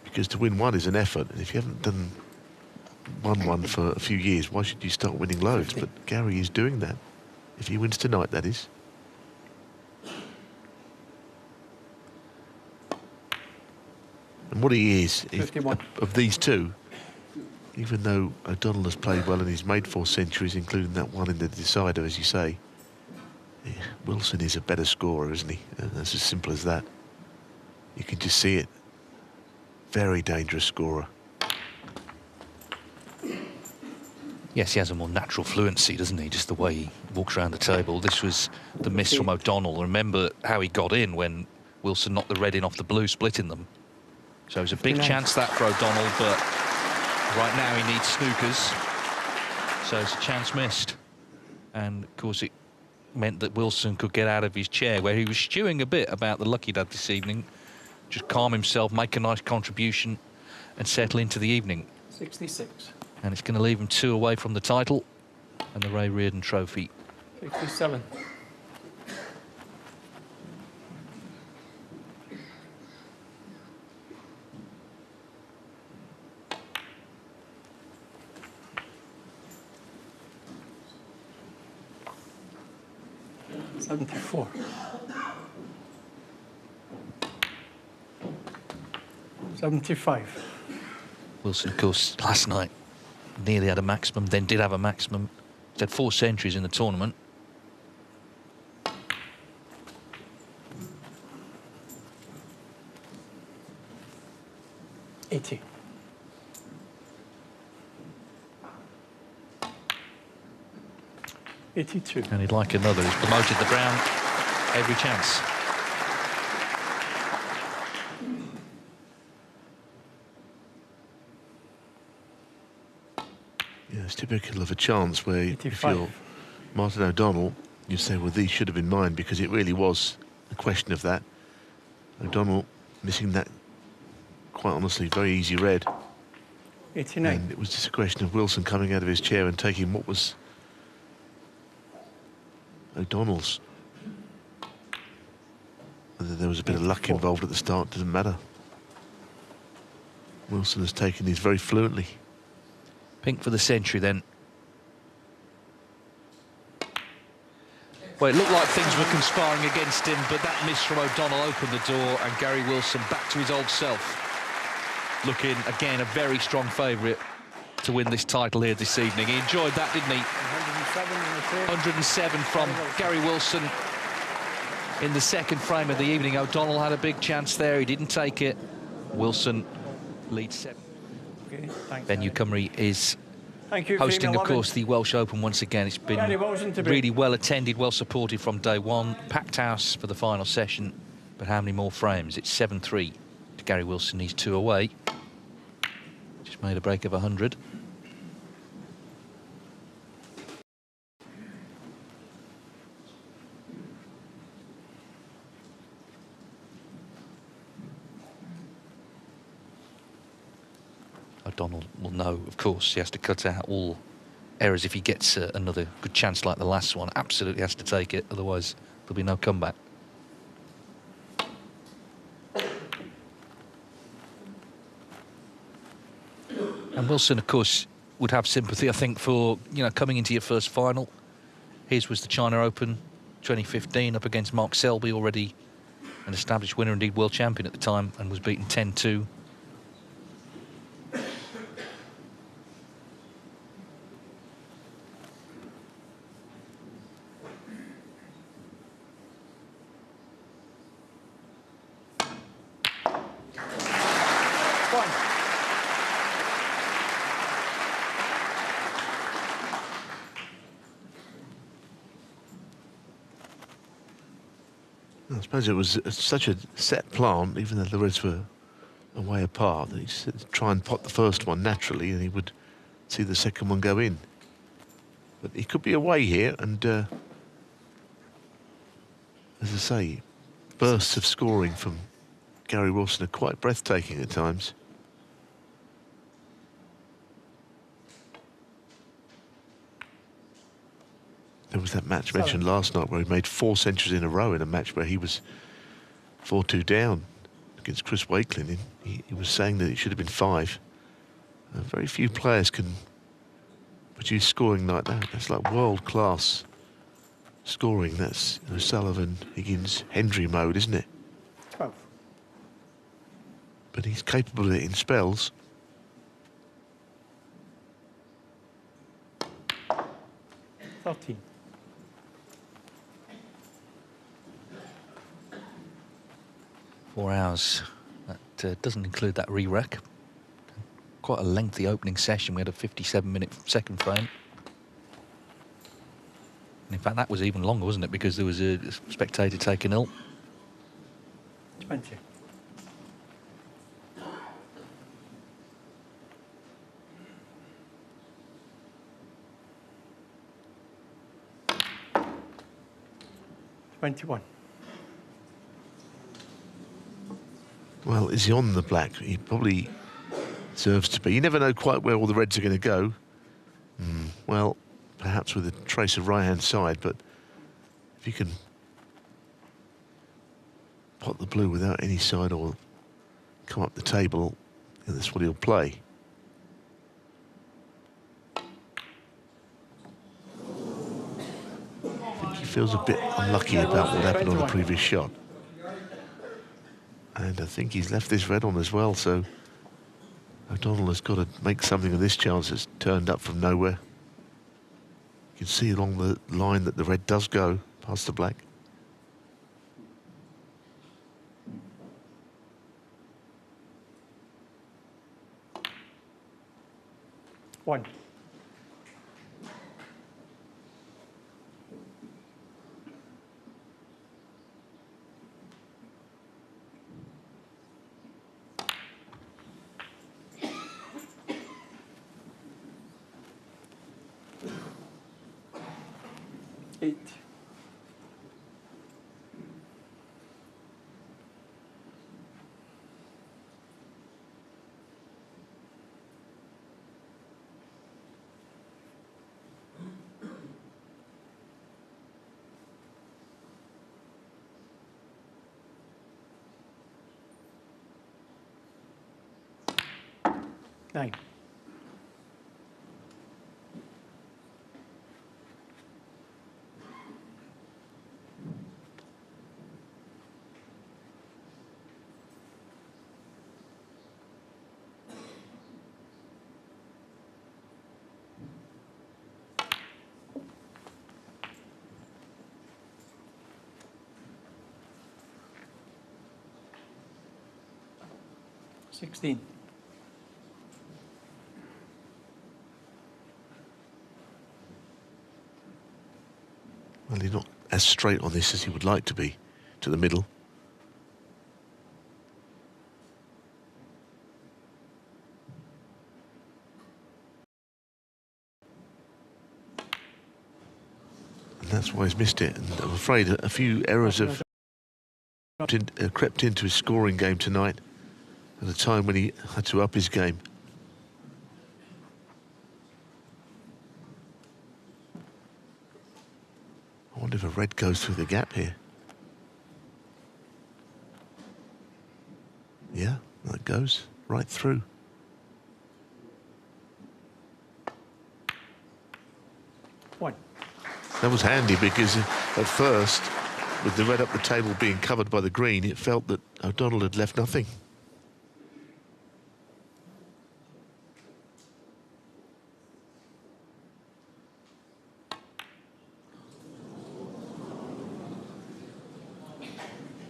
Because to win one is an effort, and if you haven't won one for a few years, why should you start winning loads? 50. But Gary is doing that. If he wins tonight, that is. And what he is 51. of these two, even though O'Donnell has played well and he's made 4 centuries, including that one in the decider, as you say, yeah, Wilson is a better scorer, isn't he? And that's as simple as that. You can just see it. Very dangerous scorer. Yes, he has a more natural fluency, doesn't he? Just the way he walks around the table. This was the miss from O'Donnell. Remember how he got in when Wilson knocked the red in off the blue, splitting them. So it was a big chance that for O'Donnell, but right now he needs snookers. So it's a chance missed. And, of course, it meant that Wilson could get out of his chair, where he was stewing a bit about the luck he'd had this evening. Just calm himself, make a nice contribution and settle into the evening. 66. And it's going to leave him 2 away from the title and the Ray Reardon Trophy. 67. $74. 75. Wilson, of course, last night nearly had a maximum, then did have a maximum. He's had 4 centuries in the tournament. $80. $82. And he'd like another. He's promoted the Brown every chance. Yeah, it's typical of a chance where if 85. you're Martin O'Donnell, you say, well, these should have been mine, because it really was a question of that. O'Donnell missing that, quite honestly, very easy red. 89. And it was just a question of Wilson coming out of his chair and taking what was O'Donnell's. Whether there was a bit of luck involved at the start doesn't matter. Wilson has taken these very fluently. Pink for the century then. Well, it looked like things were conspiring against him, but that miss from O'Donnell opened the door, and Gary Wilson back to his old self. Looking, again, a very strong favourite to win this title here this evening. He enjoyed that, didn't he? 107 from Gary Wilson in the second frame of the evening. O'Donnell had a big chance there. He didn't take it. Wilson leads 7. Okay, thanks. Ben Newcomery is Thank you, hosting, Female of course, the Welsh Open once again. It's been Gary Wilson to be- really well attended, well supported from day one. Packed house for the final session. But how many more frames? It's 7-3 to Gary Wilson. He's 2 away. Just made a break of 100. O'Donnell will know, of course, he has to cut out all errors if he gets another good chance like the last one. Absolutely has to take it, otherwise there'll be no comeback. And Wilson, of course, would have sympathy, I think, for, you know, coming into your first final. His was the China Open 2015 up against Mark Selby, already an established winner, indeed world champion at the time, and was beaten 10-2. suppose it was such a set plant, even though the reds were a way apart, that he said try and pot the first one naturally and he would see the second one go in. But he could be away here, and as I say, bursts of scoring from Gary Wilson are quite breathtaking at times. There was that match mentioned last night where he made 4 centuries in a row in a match where he was 4-2 down against Chris Wakelin. He was saying that it should have been 5. Very few players can produce scoring like that. That's like world-class scoring. That's O'Sullivan, Higgins, Hendry mode, isn't it? 12. But he's capable of it in spells. 13. Four hours. That doesn't include that re-rack. Quite a lengthy opening session. We had a 57-minute second frame. And in fact, that was even longer, wasn't it? Because there was a spectator taking ill. 20. $21. Well, is he on the black? He probably deserves to be. You never know quite where all the reds are going to go. Well, perhaps with a trace of right-hand side, but if you can pot the blue without any side or come up the table, that's what he'll play. I think he feels a bit unlucky about what happened on the previous shot. And I think he's left this red on as well, so O'Donnell has got to make something of this chance that's turned up from nowhere. You can see along the line that the red does go past the black. One. Eight. Nine. $16. Well, he's not as straight on this as he would like to be, to the middle. And that's why he's missed it. And I'm afraid a few errors have crept into his scoring game tonight at a time when he had to up his game. I wonder if a red goes through the gap here. Yeah, that goes right through. One. That was handy because at first, with the red up the table being covered by the green, it felt that O'Donnell had left nothing.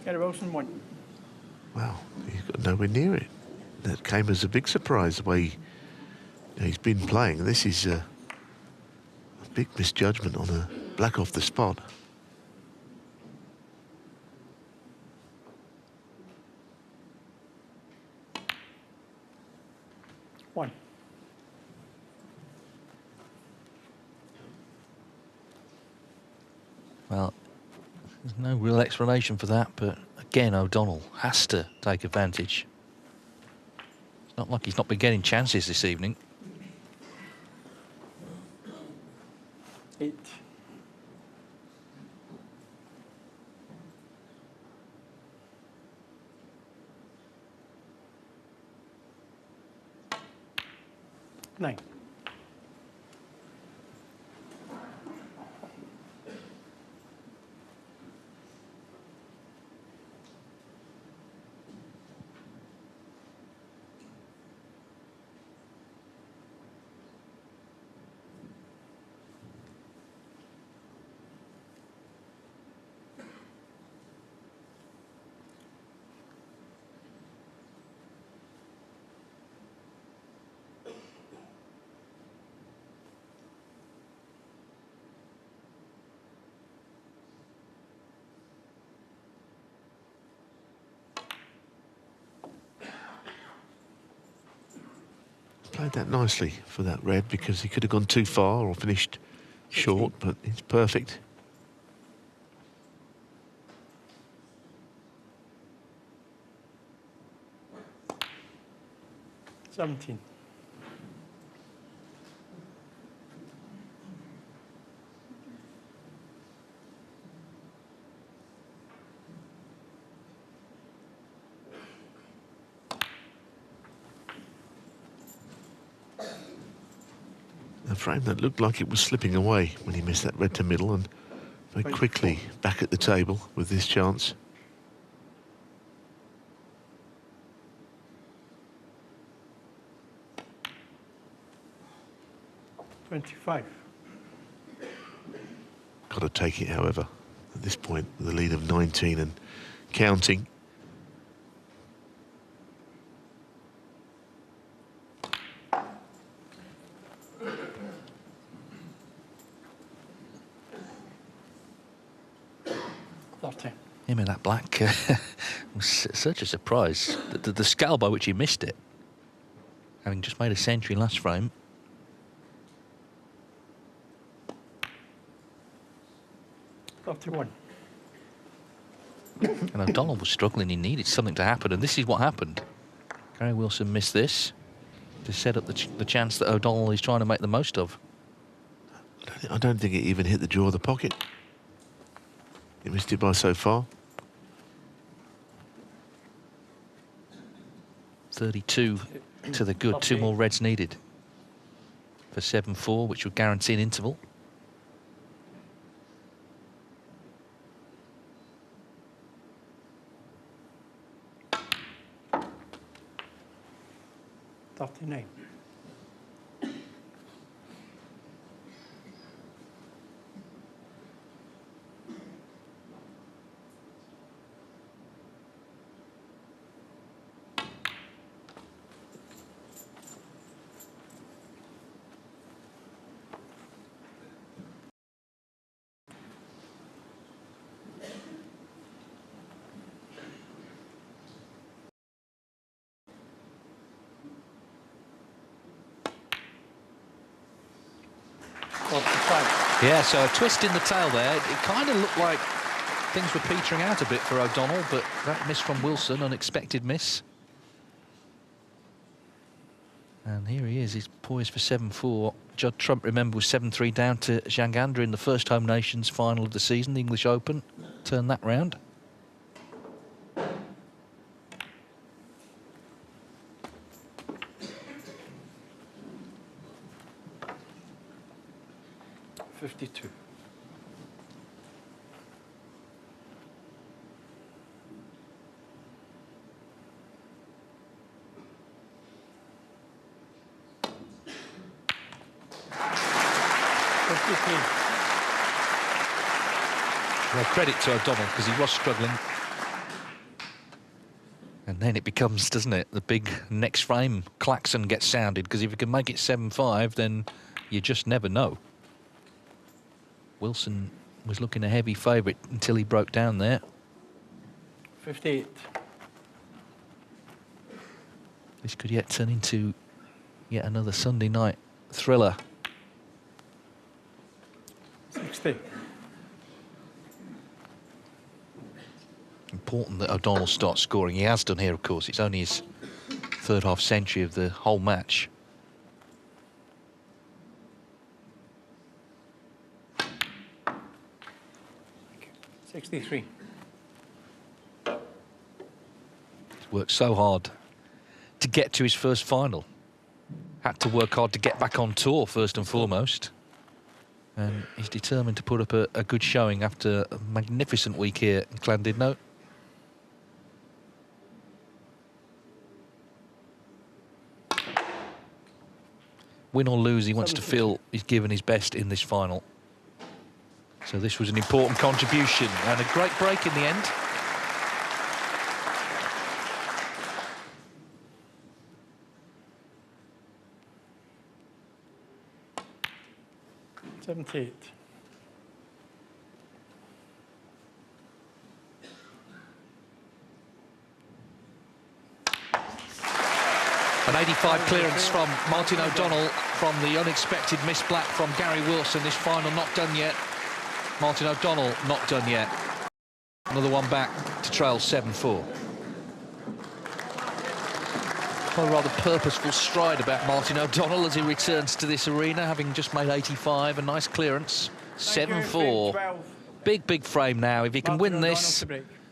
Gary Wilson, one. Wow, he's got nowhere near it. That came as a big surprise the way he's been playing. This is a big misjudgment on a black off the spot. 1. Well, there's no real explanation for that, but again, O'Donnell has to take advantage. It's not like he's not been getting chances this evening. 8. Nine. Played that nicely for that red, because he could have gone too far or finished short, but it's perfect. Seventeen. A frame that looked like it was slipping away when he missed that red to middle, and very quickly back at the table with this chance. 25. Got to take it, however, at this point, with a lead of 19 and counting. Him in that black was such a surprise. The scale by which he missed it, having just made a century last frame. $31. And O'Donnell was struggling. He needed something to happen, and this is what happened. Gary Wilson missed this to set up the chance that O'Donnell is trying to make the most of. I don't think it even hit the jaw of the pocket. He missed it by so far. 32 to the good. 2 more reds needed for 7-4, which would guarantee an interval. $39. Yeah, so a twist in the tail there. It kind of looked like things were petering out a bit for O'Donnell, but that miss from Wilson, unexpected miss. And here he is, he's poised for 7-4. Judd Trump, remember, was 7-3 down to Janganda in the first Home Nations final of the season, the English Open. Turned that round. $52. Well, credit to O'Donnell, because he was struggling. And then it becomes, doesn't it, the big next frame klaxon gets sounded, because if you can make it 7-5, then you just never know. Wilson was looking a heavy favourite until he broke down there. 58. This could yet turn into Yet another Sunday night thriller. 60. Important that O'Donnell starts scoring. He has done here, of course. It's only his third half century of the whole match. Thank you. 63. He's worked so hard to get to his first final. Had to work hard to get back on tour, first and foremost. And he's determined to put up a good showing after a magnificent week here in Llandudno. Win or lose, he wants to feel he's given his best in this final. So this was an important contribution and a great break in the end. $78. An 85 clearance from Martin O'Donnell from the unexpected miss black from Gary Wilson. This final not done yet. Martin O'Donnell not done yet. Another one back to trail 7-4. A rather purposeful stride about Martin O'Donnell as he returns to this arena, having just made 85. A nice clearance. 7-4. Big frame now. If he can win this,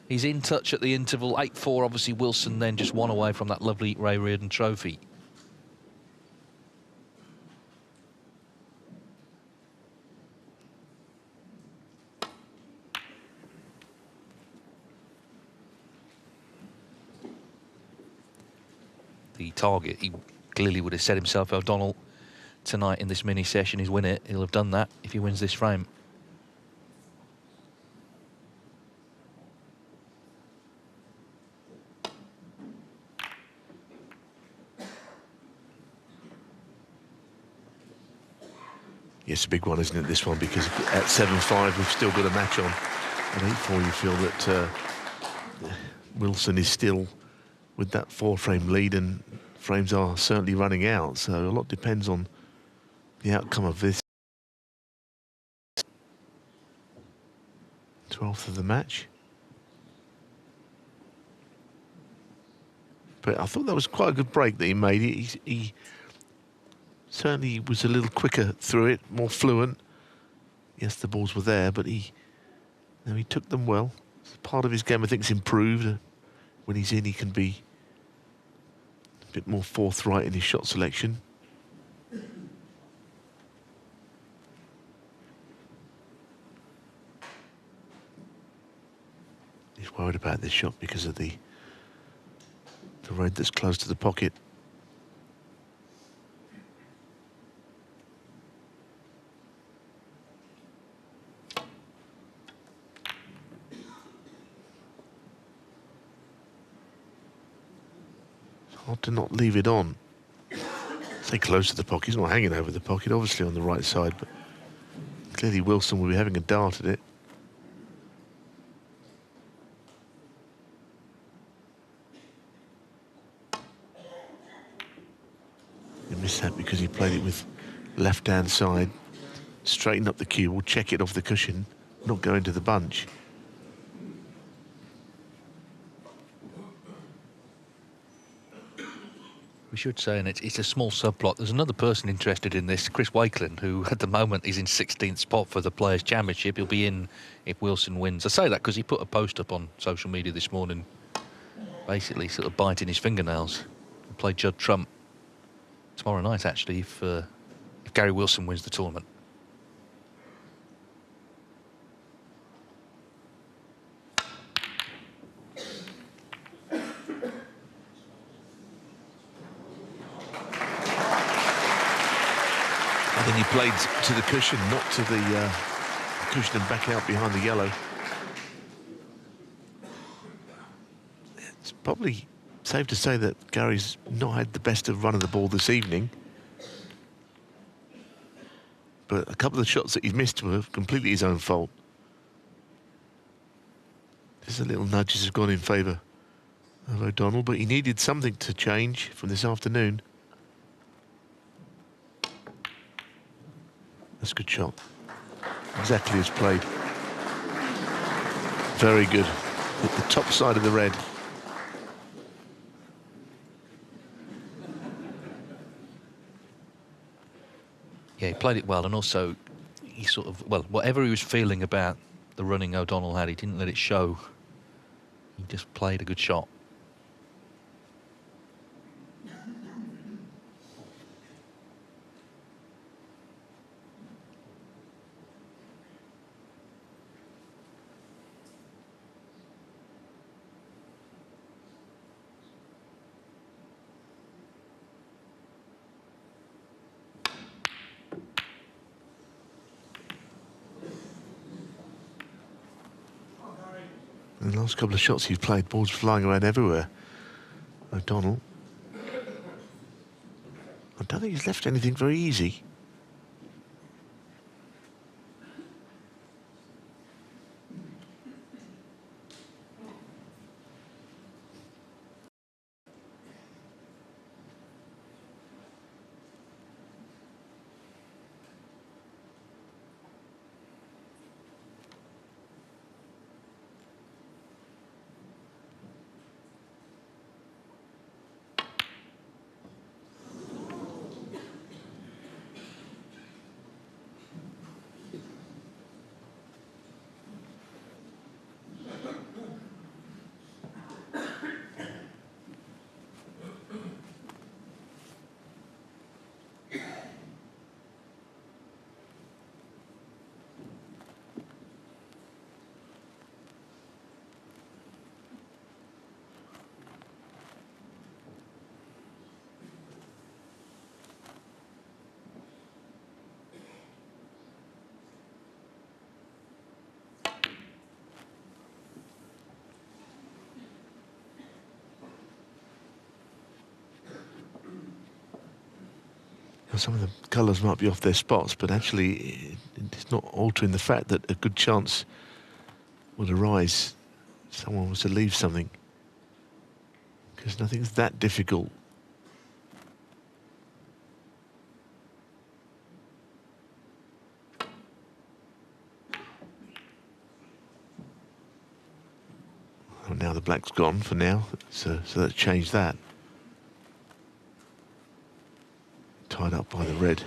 he's in touch at the interval. 8-4, obviously Wilson then just one away from that lovely Ray Reardon trophy. The target, he clearly would have set himself, O'Donnell, tonight in this mini session, is win it. He'll have done that if he wins this frame. Yes, a big one, isn't it, this one? Because at 7-5, we've still got a match on. At 8-4, you feel that Wilson is still with that 4-frame lead, and frames are certainly running out. So a lot depends on the outcome of this 12th of the match. But I thought that was quite a good break that he made. He certainly was a little quicker through it, more fluent. Yes, the balls were there, but he took them well. Part of his game, I think, is improved. When he's in, he can be a bit more forthright in his shot selection. He's worried about this shot because of the red that's close to the pocket. Hard to not leave it on. Say close to the pocket. He's not hanging over the pocket, obviously on the right side, but clearly Wilson will be having a dart at it. He missed that because he played it with left-hand side. Straighten up the cue, we'll check it off the cushion, not go into the bunch. We should say, and it's a small subplot, there's another person interested in this, Chris Wakelin, who at the moment is in 16th spot for the Players' Championship. He'll be in if Wilson wins. I say that because he put a post up on social media this morning, basically sort of biting his fingernails. He'll play Judd Trump tomorrow night, actually, if Gary Wilson wins the tournament. And then he played to the cushion, not to the cushion and back out behind the yellow. It's probably safe to say that Gary's not had the best of run of the ball this evening. But a couple of shots that he's missed were completely his own fault. Just a little nudges have gone in favour of O'Donnell, but he needed something to change from this afternoon. That's a good shot. Exactly as played. Very good. Hit the top side of the red. Yeah, he played it well, and also he sort of, well, whatever he was feeling about the running O'Donnell had, he didn't let it show. He just played a good shot. In the last couple of shots he's played, balls flying around everywhere. O'Donnell. I don't think he's left anything very easy. Some of the colours might be off their spots, but actually it's not altering the fact that a good chance would arise if someone was to leave something, because nothing's that difficult. Well, now the black's gone for now, so let's change that. Tied up by the red.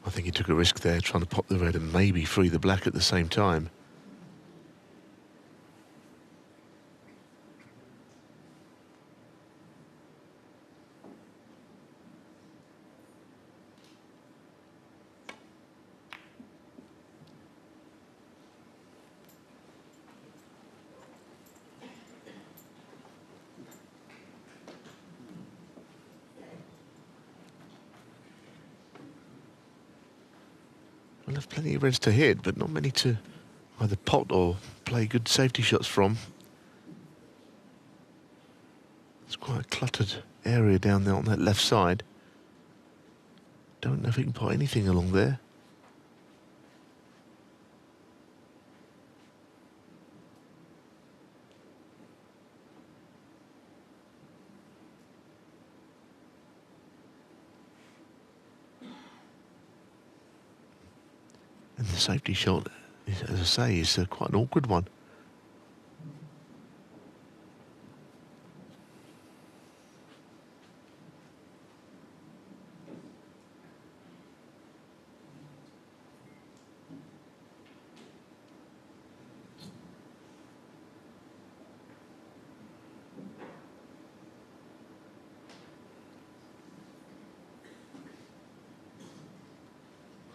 I think he took a risk there, trying to pop the red and maybe free the black at the same time. have plenty of reds to hit, but not many to either pot or play good safety shots from. It's quite a cluttered area down there on that left side. Don't know if he can pot anything along there. And the safety shot, as I say, is quite an awkward one.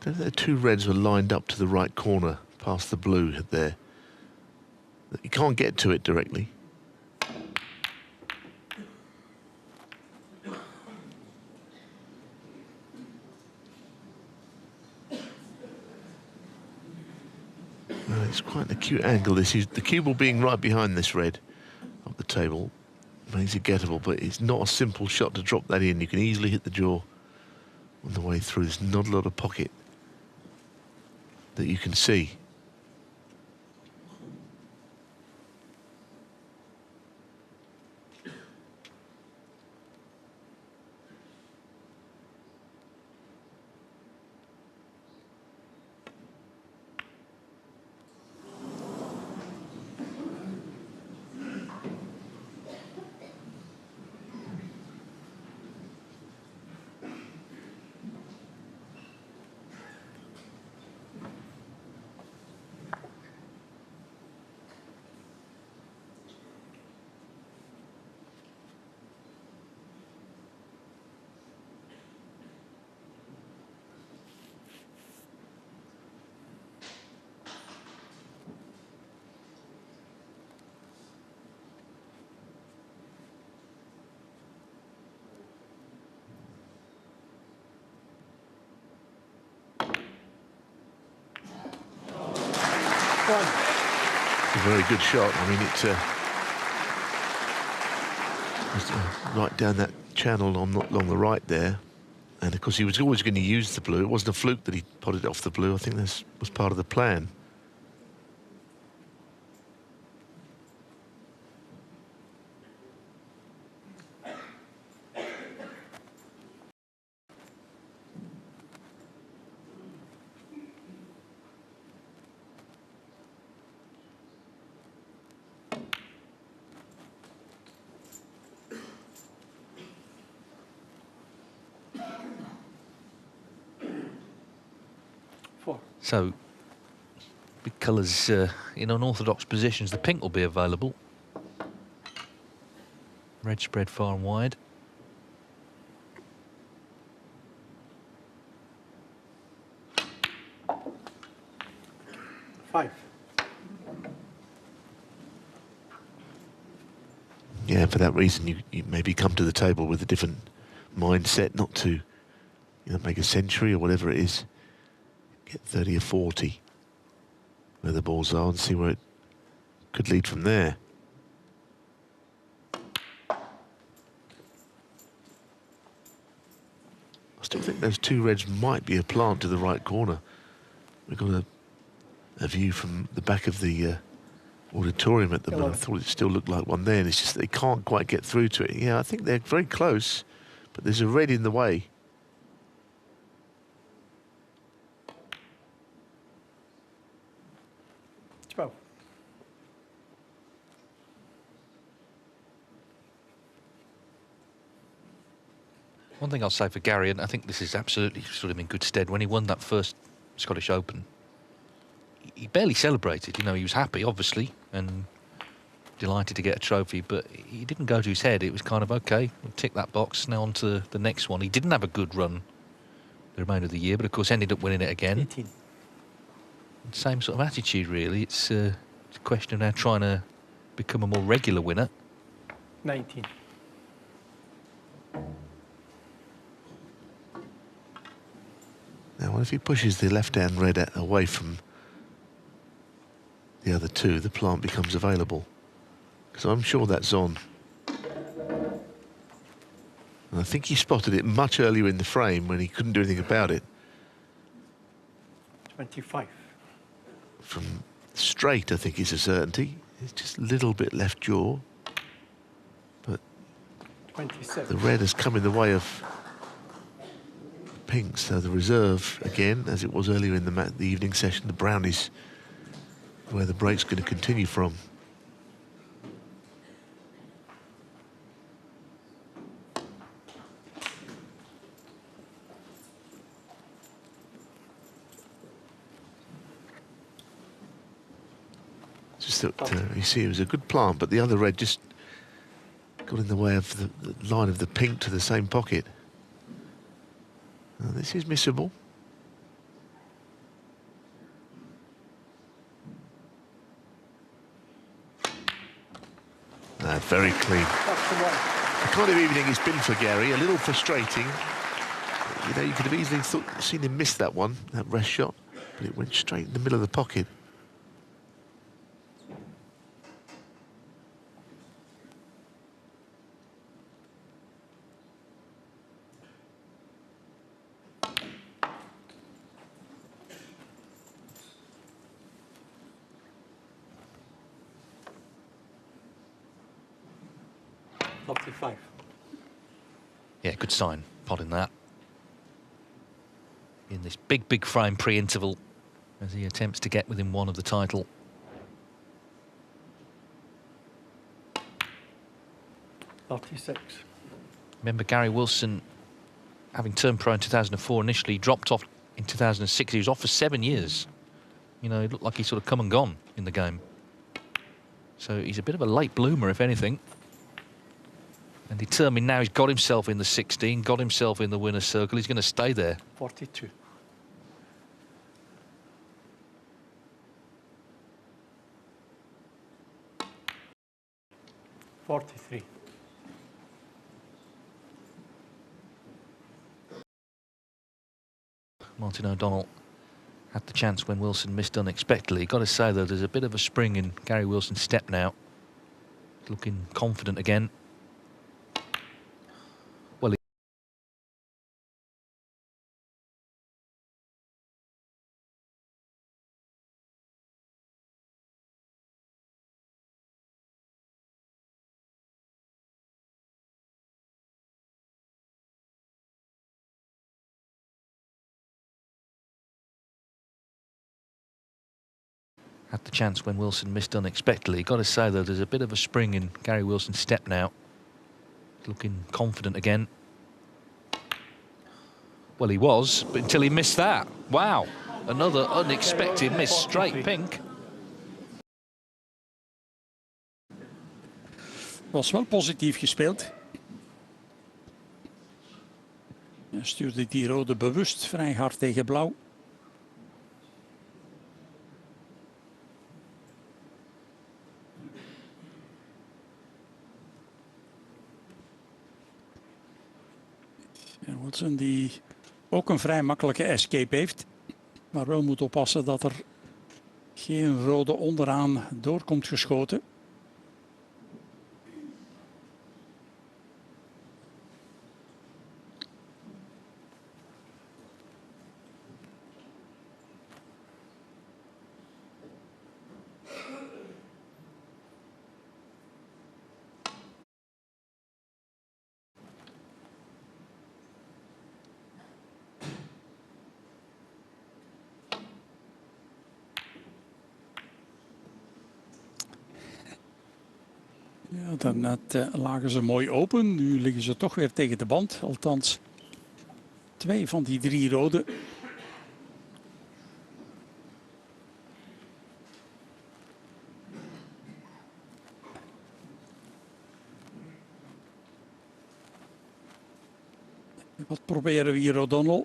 The two reds were lined up to the right corner past the blue there. You can't get to it directly. Well, it's quite an acute angle. This is the cue ball being right behind this red up the table makes it gettable, but it's not a simple shot to drop that in. You can easily hit the jaw on the way through. There's not a lot of pocket that you can see. A very good shot. I mean, it's right down that channel along the right there. And of course, he was always going to use the blue. It wasn't a fluke that he potted off the blue. I think this was part of the plan. So, big colours in unorthodox positions. The pink will be available. Red spread far and wide. Five. Yeah, for that reason, you maybe come to the table with a different mindset, not to, make a century or whatever it is. Get 30 or 40 where the balls are and see where it could lead from there. I still think those two reds might be a plant to the right corner. We've got a view from the back of the auditorium at the moment. I thought it still looked like one there, and it's just they can't quite get through to it. Yeah, I think they're very close, but there's a red in the way. One thing I'll say for Gary, and I think this is absolutely stood him in good stead, when he won that first Scottish Open, he barely celebrated. He was happy, obviously, and delighted to get a trophy, but he didn't go to his head. It was kind of, OK, we'll tick that box, now on to the next one. He didn't have a good run the remainder of the year, but of course ended up winning it again. 18. Same sort of attitude, really. It's a question of now trying to become a more regular winner. 19. Now, if he pushes the left-hand red away from the other two, the plant becomes available. Because I'm sure that's on. And I think he spotted it much earlier in the frame when he couldn't do anything about it. 25. From straight, I think is a certainty. It's just a little bit left jaw. But 27. the red has come in the way of pink, so the reserve, again, as it was earlier in the evening session, the brown is where the break's going to continue from. Just that, you see, it was a good plant, but the other red just got in the way of the line of the pink to the same pocket. Now, this is missable. Very clean. The kind of evening it's been for Gary, a little frustrating. You know, you could have easily seen him miss that one, that rest shot, but it went straight in the middle of the pocket. Yeah, good sign, potting that. In this big frame pre-interval as he attempts to get within one of the title. Remember Gary Wilson, having turned pro in 2004, initially dropped off in 2006. He was off for 7 years. You know, it looked like he sort of come and gone in the game. So he's a bit of a late bloomer, if anything. And determined now he's got himself in the 16, got himself in the winner's circle. He's going to stay there. 42. Martin O'Donnell had the chance when Wilson missed unexpectedly. Got to say, though, there's a bit of a spring in Gary Wilson's step now. Looking confident again. Well, had the chance when Wilson missed unexpectedly. Got to say, though, there's a bit of a spring in Gary Wilson's step now. Looking confident again. Well, he was, but until he missed that. Wow, another unexpected miss, straight pink. Was wel positief gespeeld. Hij stuurde die rode bewust vrij hard tegen blauw. En Wilson die ook een vrij makkelijke escape heeft. Maar wel moet oppassen dat er geen rode onderaan doorkomt geschoten. Ja, daarnet lagen ze mooi open. Nu liggen ze toch weer tegen de band. Althans, 2 van die 3 rode. Wat proberen we hier, O'Donnell?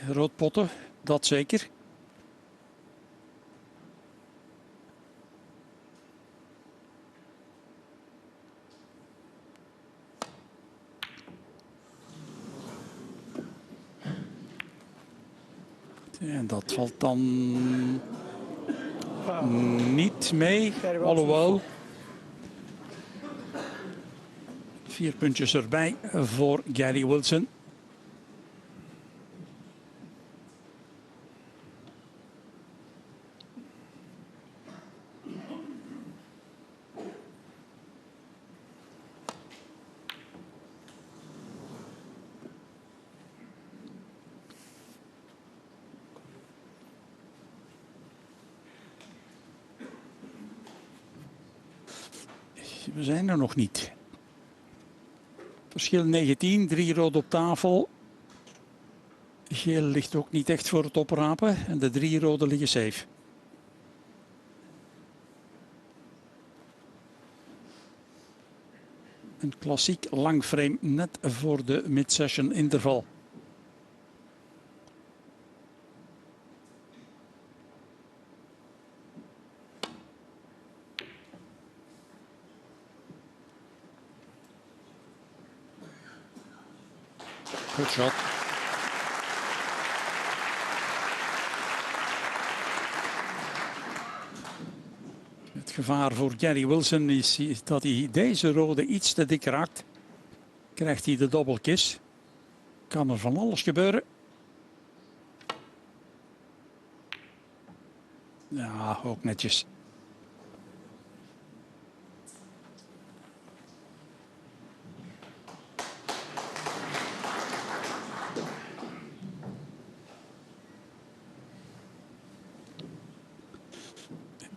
Roodpotten, dat zeker. En dat valt dan niet mee. Alhoewel. 4 puntjes erbij voor Gary Wilson. We zijn er nog niet. Verschil 19, 3 rood op tafel. Geel ligt ook niet echt voor het oprapen. En de 3 rode liggen safe. Een klassiek lang frame net voor de mid-session interval. Good shot. Het gevaar voor Gary Wilson is dat hij deze rode iets te dik raakt. Krijgt hij de dobbelkis. Kan er van alles gebeuren. Ja, ook netjes.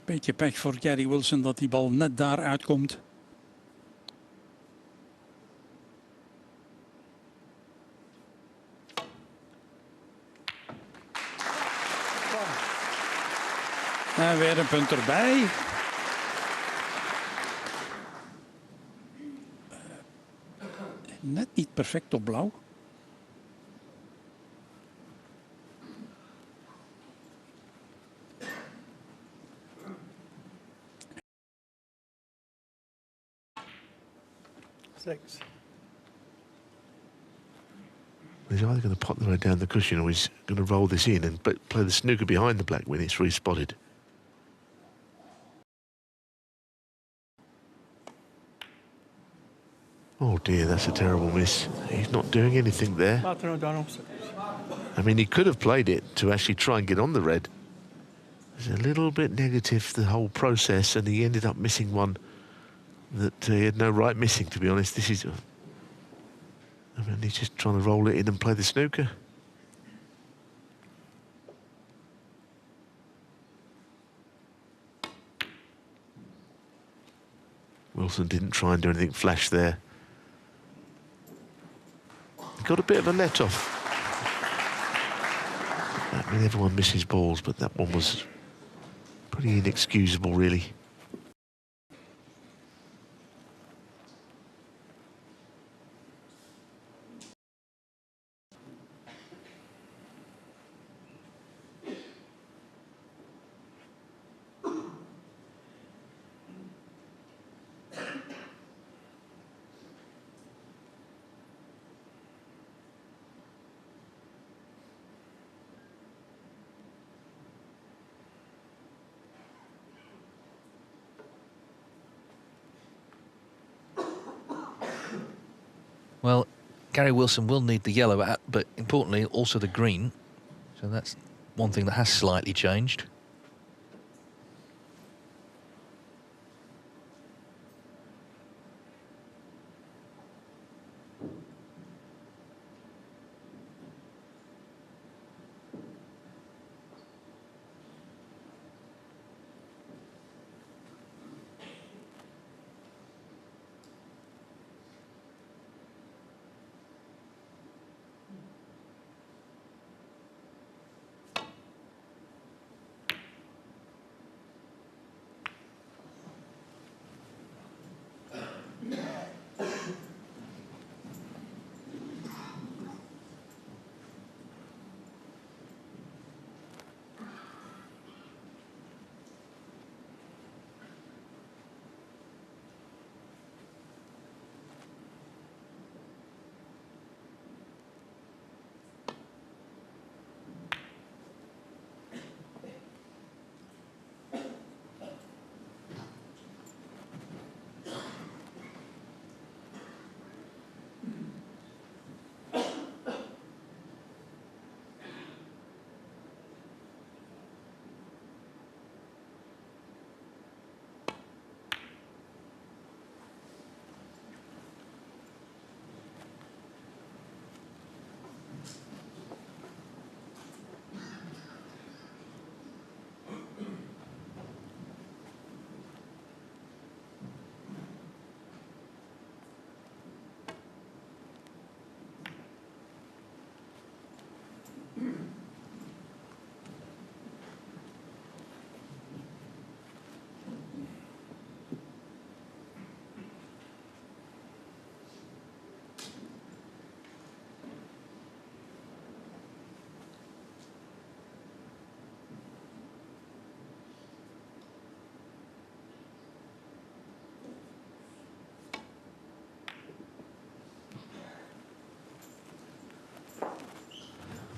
Beetje pech voor Gary Wilson dat die bal net daar uitkomt. En weer een punt erbij. Net niet perfect op blauw. Six. He's either going to pop the red down the cushion or he's going to roll this in and play the snooker behind the black when it's respotted. Oh dear, that's a terrible miss. He's not doing anything there. Martin O'Donnell. I mean, he could have played it to actually try and get on the red. It's a little bit negative, the whole process, and he ended up missing one that he had no right missing, to be honest. This is... I mean, he's just trying to roll it in and play the snooker. Wilson didn't try and do anything flash there. He got a bit of a let-off. I mean, everyone misses balls, but that one was pretty inexcusable, really. Well, Gary Wilson will need the yellow, but importantly also the green. So that's one thing that has slightly changed.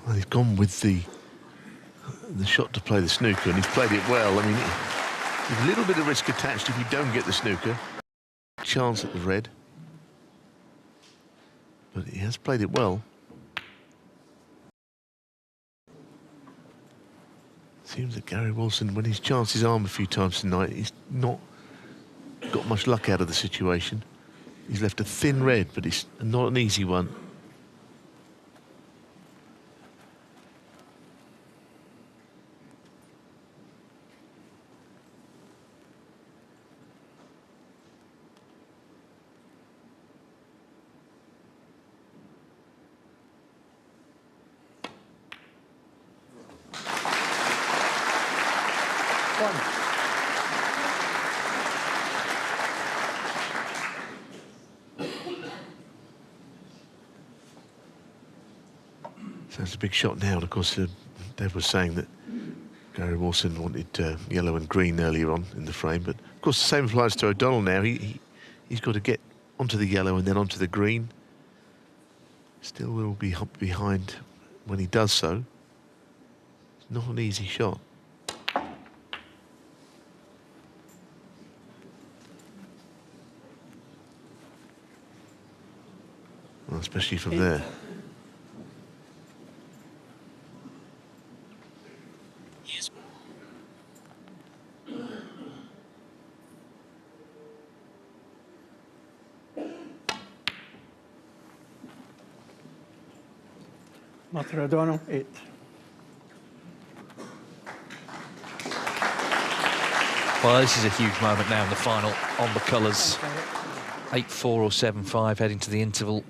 Well, he's gone with the shot to play the snooker, and he's played it well. I mean, there's a little bit of risk attached if you don't get the snooker. Chance at the red. But he has played it well. Seems that Gary Wilson, when he's chanced his arm a few times tonight, he's not got much luck out of the situation. He's left a thin red, but it's not an easy one. So it's a big shot now, and of course Dave was saying that Gary Wilson wanted yellow and green earlier on in the frame, but of course the same applies to O'Donnell now. He's got to get onto the yellow and then onto the green. Still will be behind when he does so. It's not an easy shot. Well, especially from there. Martin O'Donnell, 8. Well, this is a huge moment now in the final on the colours. 8-4 or 7-5 heading to the interval.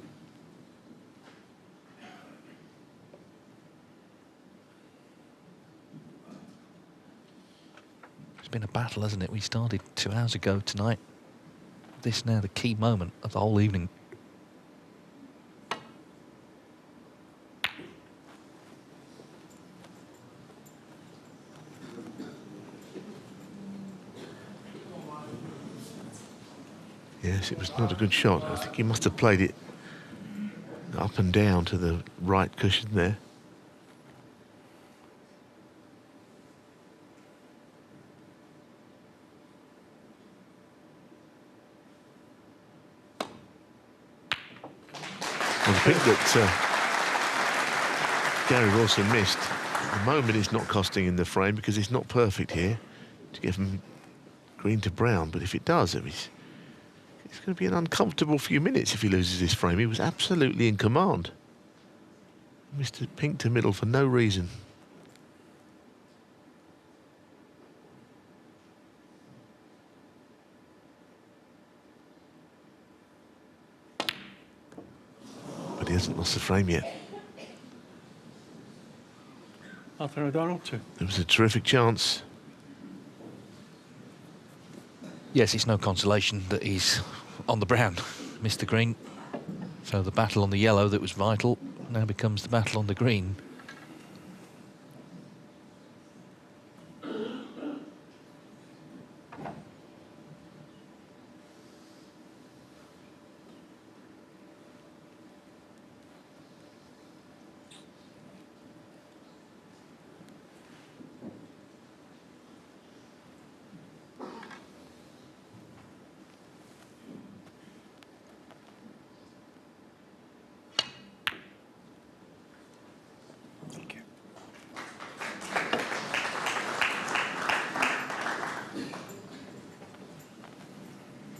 It's been a battle, hasn't it? We started 2 hours ago tonight. This now the key moment of the whole evening. Yes, it was not a good shot. I think he must have played it up and down to the right cushion there. Well, the pick that Gary Wilson missed, at the moment it's not costing in the frame because it's not perfect here to get from green to brown, but if it does, it's going to be an uncomfortable few minutes if he loses this frame. He was absolutely in command. Mr. Pink to middle for no reason. But he hasn't lost the frame yet. Martin O'Donnell, 2. There was a terrific chance. Yes, it's no consolation that he's on the brown, missed the green. So the battle on the yellow that was vital now becomes the battle on the green.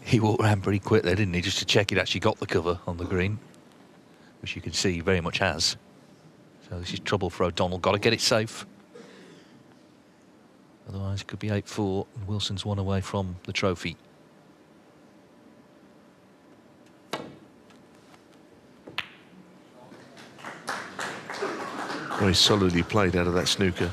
He walked around pretty quick there, didn't he, just to check he'd actually got the cover on the green, which you can see he very much has. So this is trouble for O'Donnell. Got to get it safe. Otherwise it could be 8-4 and Wilson's one away from the trophy. Very solidly played out of that snooker.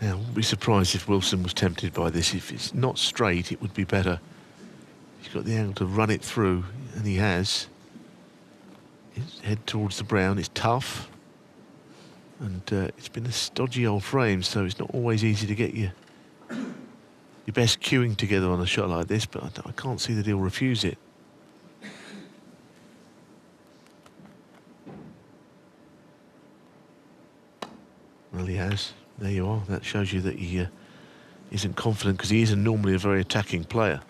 Now, I wouldn't be surprised if Wilson was tempted by this. If it's not straight, it would be better. He's got the angle to run it through, and he has. His head towards the brown. It's tough. And it's been a stodgy old frame, so it's not always easy to get your best cueing together on a shot like this, but I can't see that he'll refuse it. Well, he has. There you are. That shows you that he isn't confident, because he isn't normally a very attacking player.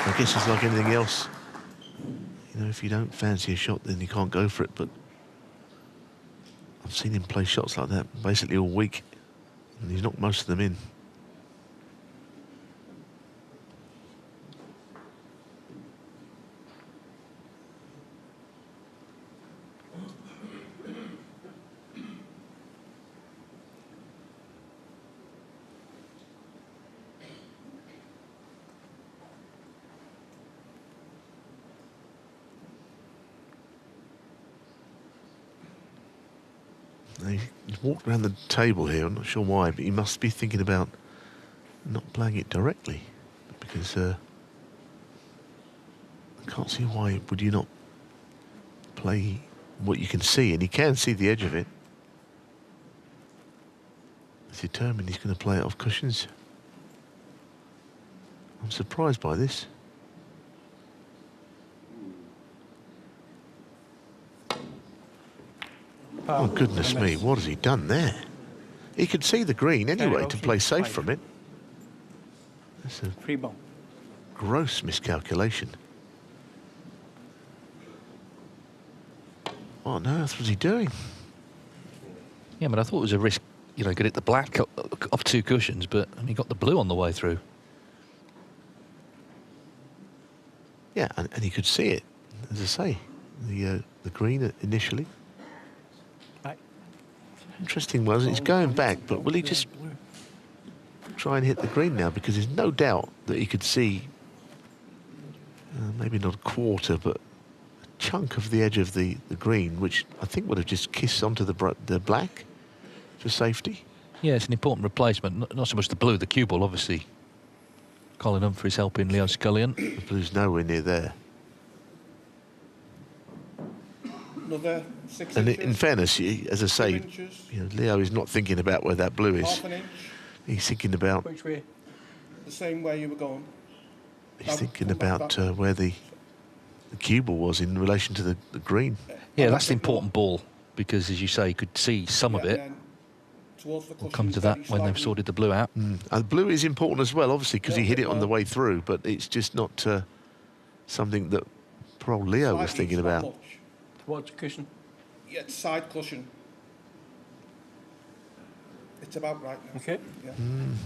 I guess it's like anything else. You know, if you don't fancy a shot, then you can't go for it. But I've seen him play shots like that basically all week, and he's knocked most of them in. He's walked around the table here. I'm not sure why, but he must be thinking about not playing it directly, because I can't see why would you not play what you can see, and he can see the edge of it. He's determined he's going to play it off cushions. I'm surprised by this. Oh, goodness me, what has he done there? He could see the green anyway to play safe from it. That's a Free ball. gross miscalculation. What on earth was he doing? Yeah, but I thought it was a risk, you know, get it the black off two cushions, but he got the blue on the way through. Yeah, and he could see it, as I say, the green initially. Interesting was he's going back, but will he just try and hit the green now? Because there's no doubt that he could see, maybe not a quarter, but a chunk of the edge of the green, which I think would have just kissed onto the black for safety. Yeah, it's an important replacement. Not so much the blue, the cue ball, obviously. Colin Humphrey's helping Leo Scullion. The blue's nowhere near there. Another 6 And inches. in fairness, as I say, you know, Leo is not thinking about where that blue is. Half an inch. He's thinking about. Which way? The same way you were going. He's thinking about where the cue ball was in relation to the green. Yeah, that's the important ball, because, as you say, you could see some of it. We'll come to that when they've sorted the blue out. And the blue is important as well, obviously, because he hit it on the way through, but it's just not something that poor old Leo was thinking about. Towards the cushion. Yeah, it's side cushion. It's about right now. Okay. Yeah.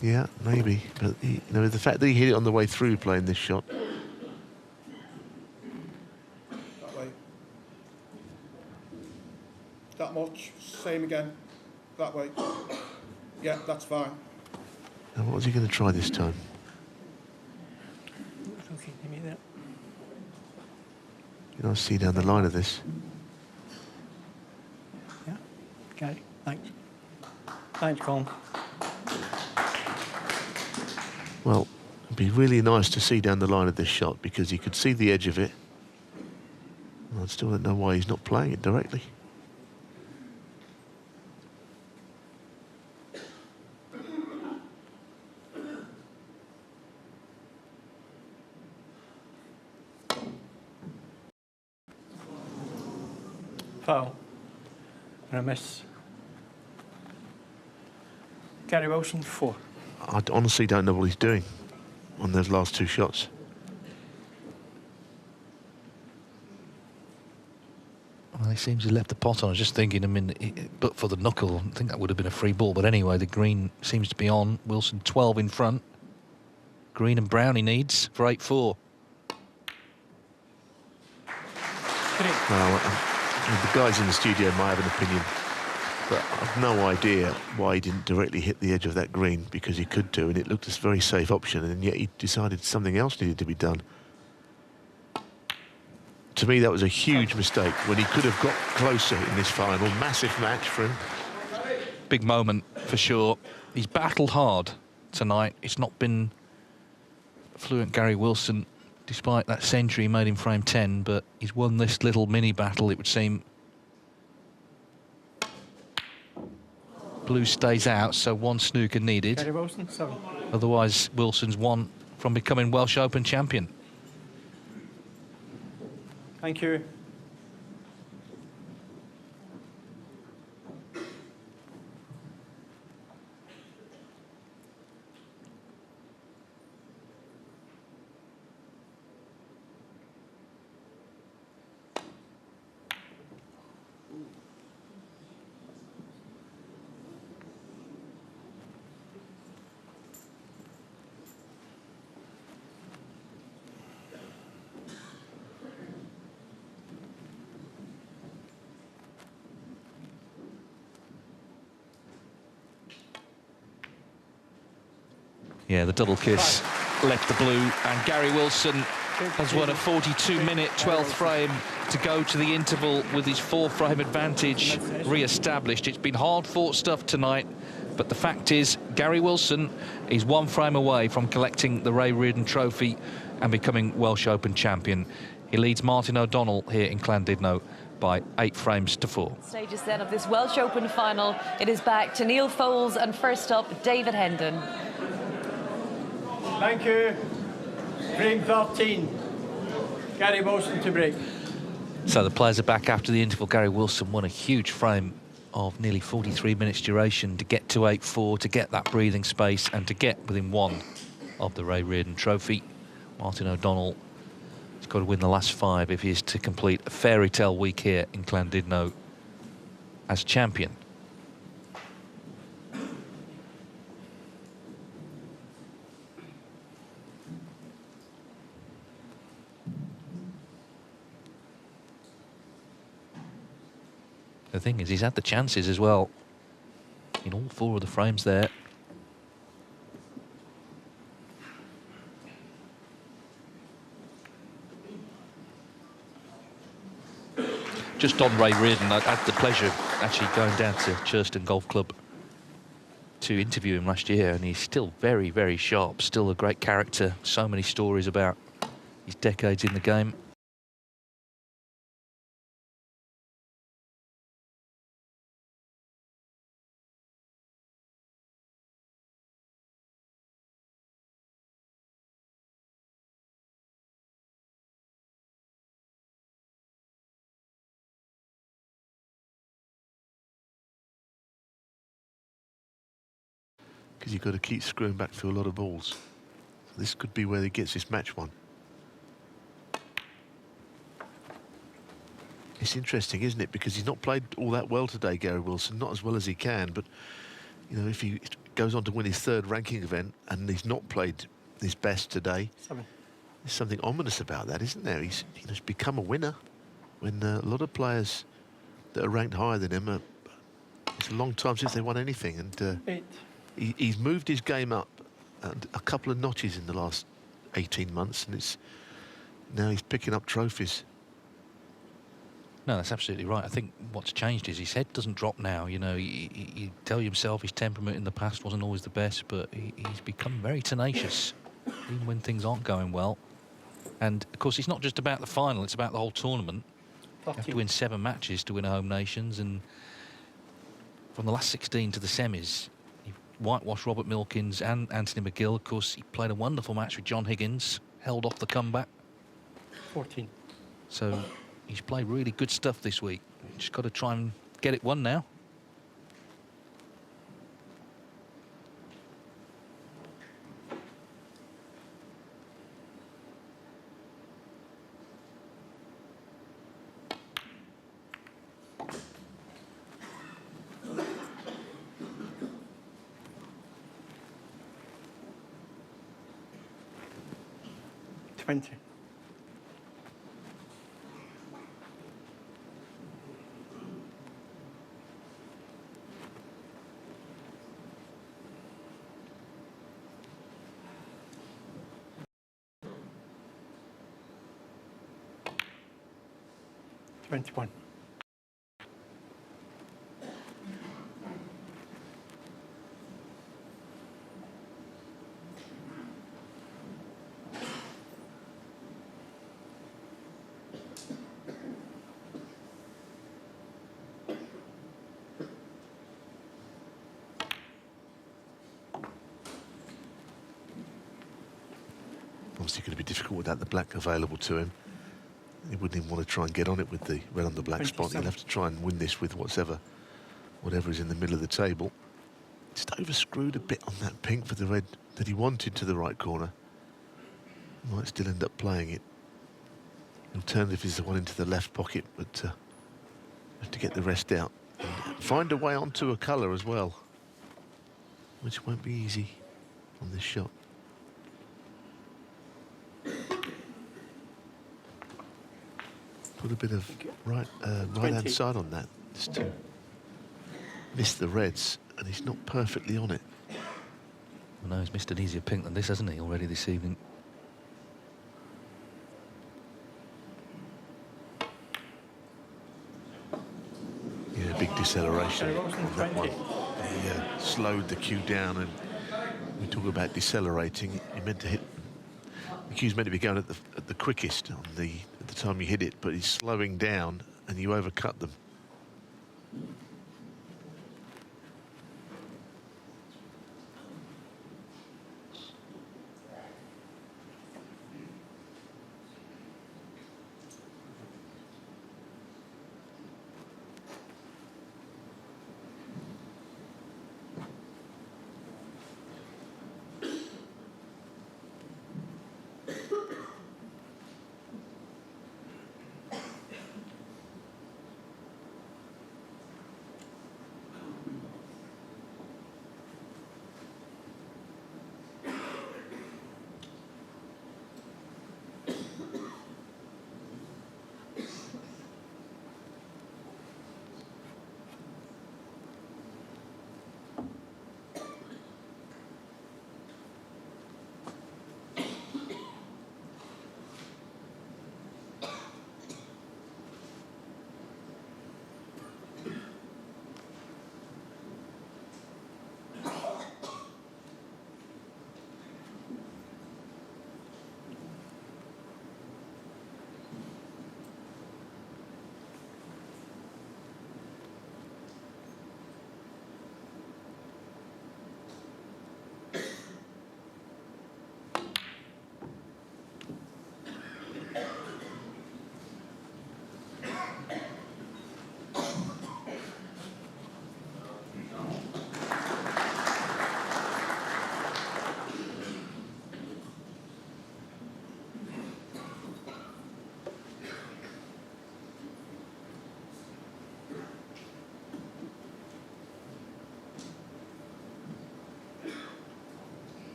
Yeah, maybe. But you know, the fact that he hit it on the way through playing this shot. That way. That much. Same again. That way. Yeah, that's fine. Now, what was he going to try this time? Okay, give me that. You know, see down the line of this. Yeah. Okay. Thanks. Thanks, Colin. Well, it'd be really nice to see down the line of this shot, because he could see the edge of it. And I still don't know why he's not playing it directly. Foul. And a miss. Gary Wilson, 4. I honestly don't know what he's doing on those last two shots. Well, he seems to have left the pot on. I was just thinking, I mean, but for the knuckle, I think that would have been a free ball. But anyway, the green seems to be on. Wilson 12 in front. Green and brown he needs for 8-4. Well, the guys in the studio might have an opinion, but I've no idea why he didn't directly hit the edge of that green, because he could do, and it looked a very safe option, and yet he decided something else needed to be done. to me, that was a huge mistake when he could have got closer in this final. Massive match for him. Big moment for sure. He's battled hard tonight. It's not been fluent Gary Wilson, despite that century he made in frame 10, but he's won this little mini battle, it would seem. Blue stays out, so one snooker needed. Gary Wilson, 7. Otherwise, Wilson's one from becoming Welsh Open champion. Thank you. Yeah, the double kiss left the blue, and Gary Wilson has won a 42-minute 12th frame to go to the interval with his 4-frame advantage re-established. It's been hard-fought stuff tonight, but the fact is, Gary Wilson is 1 frame away from collecting the Ray Reardon Trophy and becoming Welsh Open champion. He leads Martin O'Donnell here in Llandudno by 8 frames to 4. Stages then of this Welsh Open final. It is back to Neil Foles, and first up, David Hendon. Thank you. Frame 13. Gary Wilson to break. So the players are back after the interval. Gary Wilson won a huge frame of nearly 43 minutes duration to get to 8-4, to get that breathing space and to get within 1 of the Ray Reardon Trophy. Martin O'Donnell has got to win the last 5 if he is to complete a fairy tale week here in Llandudno as champion. The thing is, he's had the chances as well in all 4 of the frames there. Just on Ray Reardon, I had the pleasure of actually going down to Churston Golf Club to interview him last year, and he's still very, very sharp, still a great character. So many stories about his decades in the game. Because you've got to keep screwing back through a lot of balls. So this could be where he gets this match won. It's interesting, isn't it? Because he's not played all that well today, Gary Wilson. Not as well as he can, but, you know, if he goes on to win his 3rd ranking event and he's not played his best today, 7. there's something ominous about that, isn't there? He's become a winner when a lot of players that are ranked higher than him, it's a long time since they won anything, and 8. He's moved his game up a couple of notches in the last 18 months, and now he's picking up trophies. No, that's absolutely right. I think what's changed is his head doesn't drop now. You know, you tell himself his temperament in the past wasn't always the best, but he's become very tenacious, even when things aren't going well. And, of course, it's not just about the final, it's about the whole tournament. 13. You have to win 7 matches to win a Home Nations, and from the last 16 to the semis, he whitewashed Robert Milkins and Anthony McGill. Of course, he played a wonderful match with John Higgins, held off the comeback. 14. So he's played really good stuff this week. Just got to try and get it won now. Twenty. 21. Obviously going to be difficult without the black available to him. He wouldn't even want to try and get on it with the red on the black spot. He'll have to try and win this with whatever is in the middle of the table. Just overscrewed a bit on that pink for the red that he wanted to the right corner. Might still end up playing it. The alternative is the one into the left pocket, but have to get the rest out. And find a way onto a colour as well, which won't be easy on this shot. Put a bit of right-hand side on that, just to miss the reds, and he's not perfectly on it. Well, no, he's missed an easier pink than this, hasn't he, already this evening? Yeah, big deceleration on that one. He slowed the cue down, and we talk about decelerating. He meant to hit. The cue's meant to be going at the quickest at the time you hit it, but he's slowing down and you overcut them.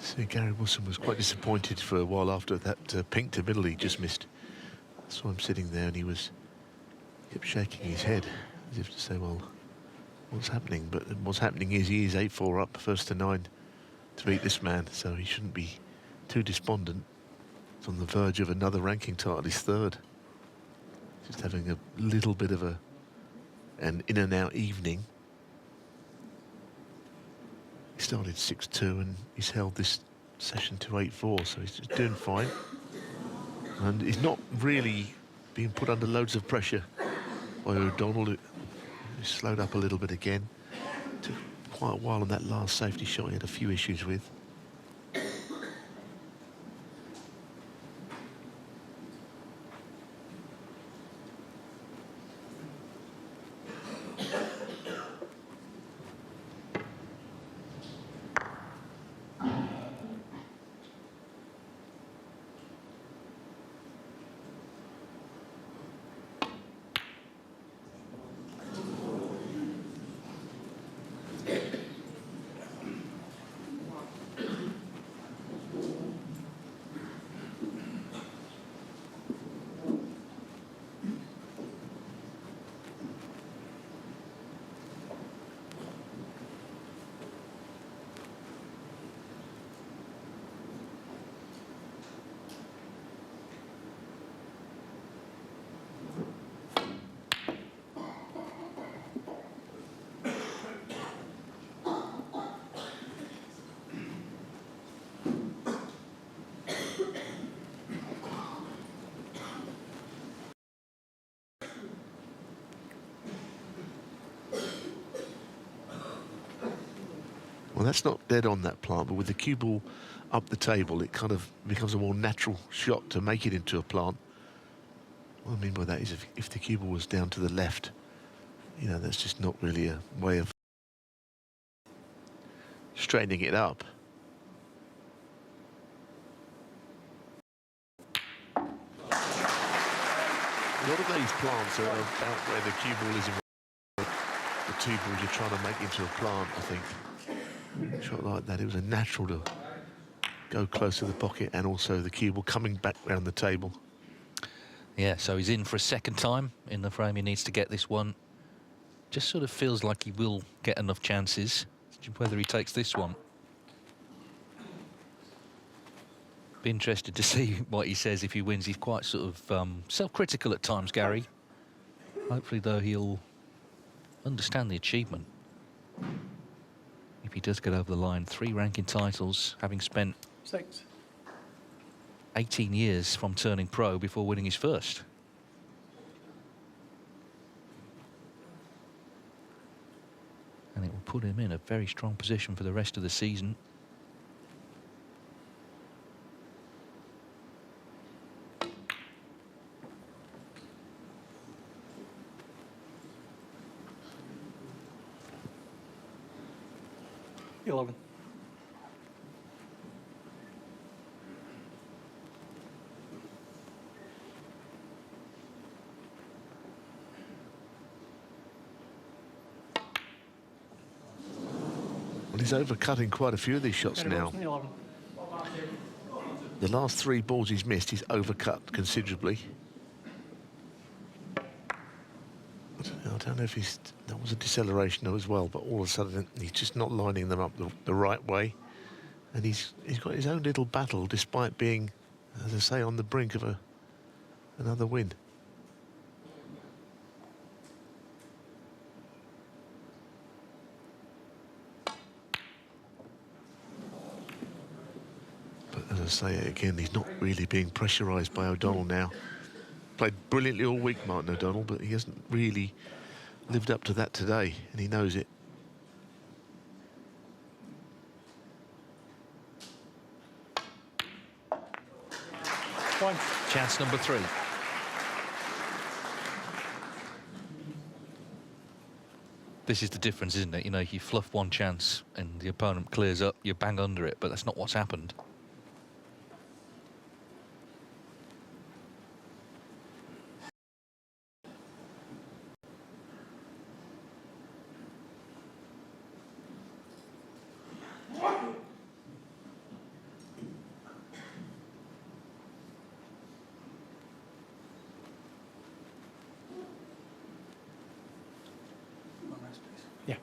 So Gary Wilson was quite disappointed for a while after that pink to middle he just missed. I saw him sitting there and he kept shaking his head as if to say, well, what's happening? But what's happening is he is 8-4 up, first to 9 to beat this man, so he shouldn't be too despondent. He's on the verge of another ranking title, he's third. Just having a little bit of an in and out evening. He started 6-2 and he's held this session to 8-4, so he's just doing fine. And he's not really being put under loads of pressure by O'Donnell, who slowed up a little bit again. Took quite a while on that last safety shot he had a few issues with. Well, that's not dead on, that plant, but with the cue ball up the table, it kind of becomes a more natural shot to make it into a plant. What I mean by that is if the cue ball was down to the left, you know, that's just not really a way of straightening it up. A lot of these plants are about where the cue ball is in the two balls you're trying to make into a plant, I think. A shot like that, it was a natural to go close to the pocket, and also the cue ball coming back round the table. Yeah, so he's in for a second time in the frame. He needs to get this one. Just sort of feels like he will get enough chances. Whether he takes this one. Be interested to see what he says if he wins. He's quite sort of self-critical at times, Gary. Hopefully, though, he'll understand the achievement. If he does get over the line, 3 ranking titles, having spent 18 years from turning pro before winning his first. And it will put him in a very strong position for the rest of the season. $11. Well, he's overcutting quite a few of these shots now. The last 3 balls he's missed, he's overcut considerably. I don't know if that was a deceleration as well, but all of a sudden he's just not lining them up the right way. And he's got his own little battle, despite being, as I say, on the brink of another win. But as I say again, he's not really being pressurised by O'Donnell now. Played brilliantly all week, Martin O'Donnell, but he hasn't really lived up to that today, and he knows it. One. Chance number 3. This is the difference, isn't it? You know, you fluff one chance and the opponent clears up, you bang under it, but that's not what's happened. Yeah.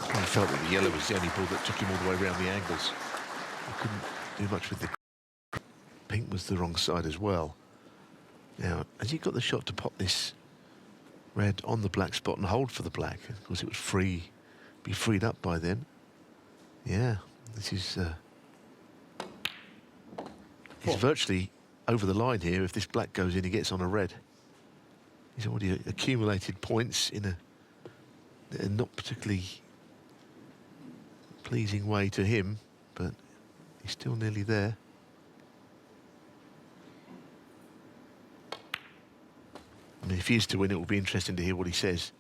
I felt that the yellow was the only ball that took him all the way around the angles. He couldn't do much with the pink. Was the wrong side as well. Now, has he got the shot to pop this red on the black spot and hold for the black? Of course, it would be freed up by then. Yeah, this is... he's virtually over the line here. If this black goes in, he gets on a red. He's already accumulated points in a not particularly pleasing way to him, but he's still nearly there. I mean, if he is to win, it will be interesting to hear what he says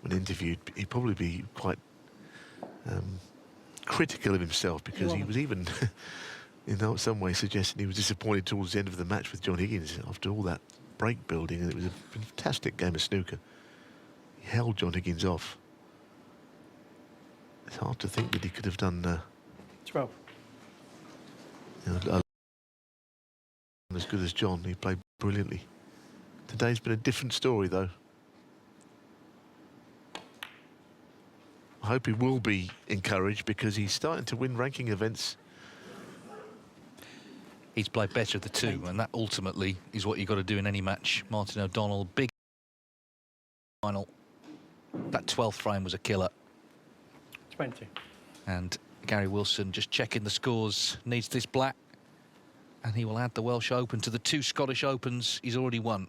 when interviewed. He'd probably be quite critical of himself, because he was even, in some way, suggesting he was disappointed towards the end of the match with John Higgins after all that break building, and it was a fantastic game of snooker. He held John Higgins off. It's hard to think that he could have done 12. As good as John. He played brilliantly. Today's been a different story, though. I hope he will be encouraged, because he's starting to win ranking events. He's played better of the two, and that ultimately is what you've got to do in any match. Martin O'Donnell, big final. That 12th frame was a killer. 20. And Gary Wilson just checking the scores, needs this black, and he will add the Welsh Open to the 2 Scottish Opens he's already won.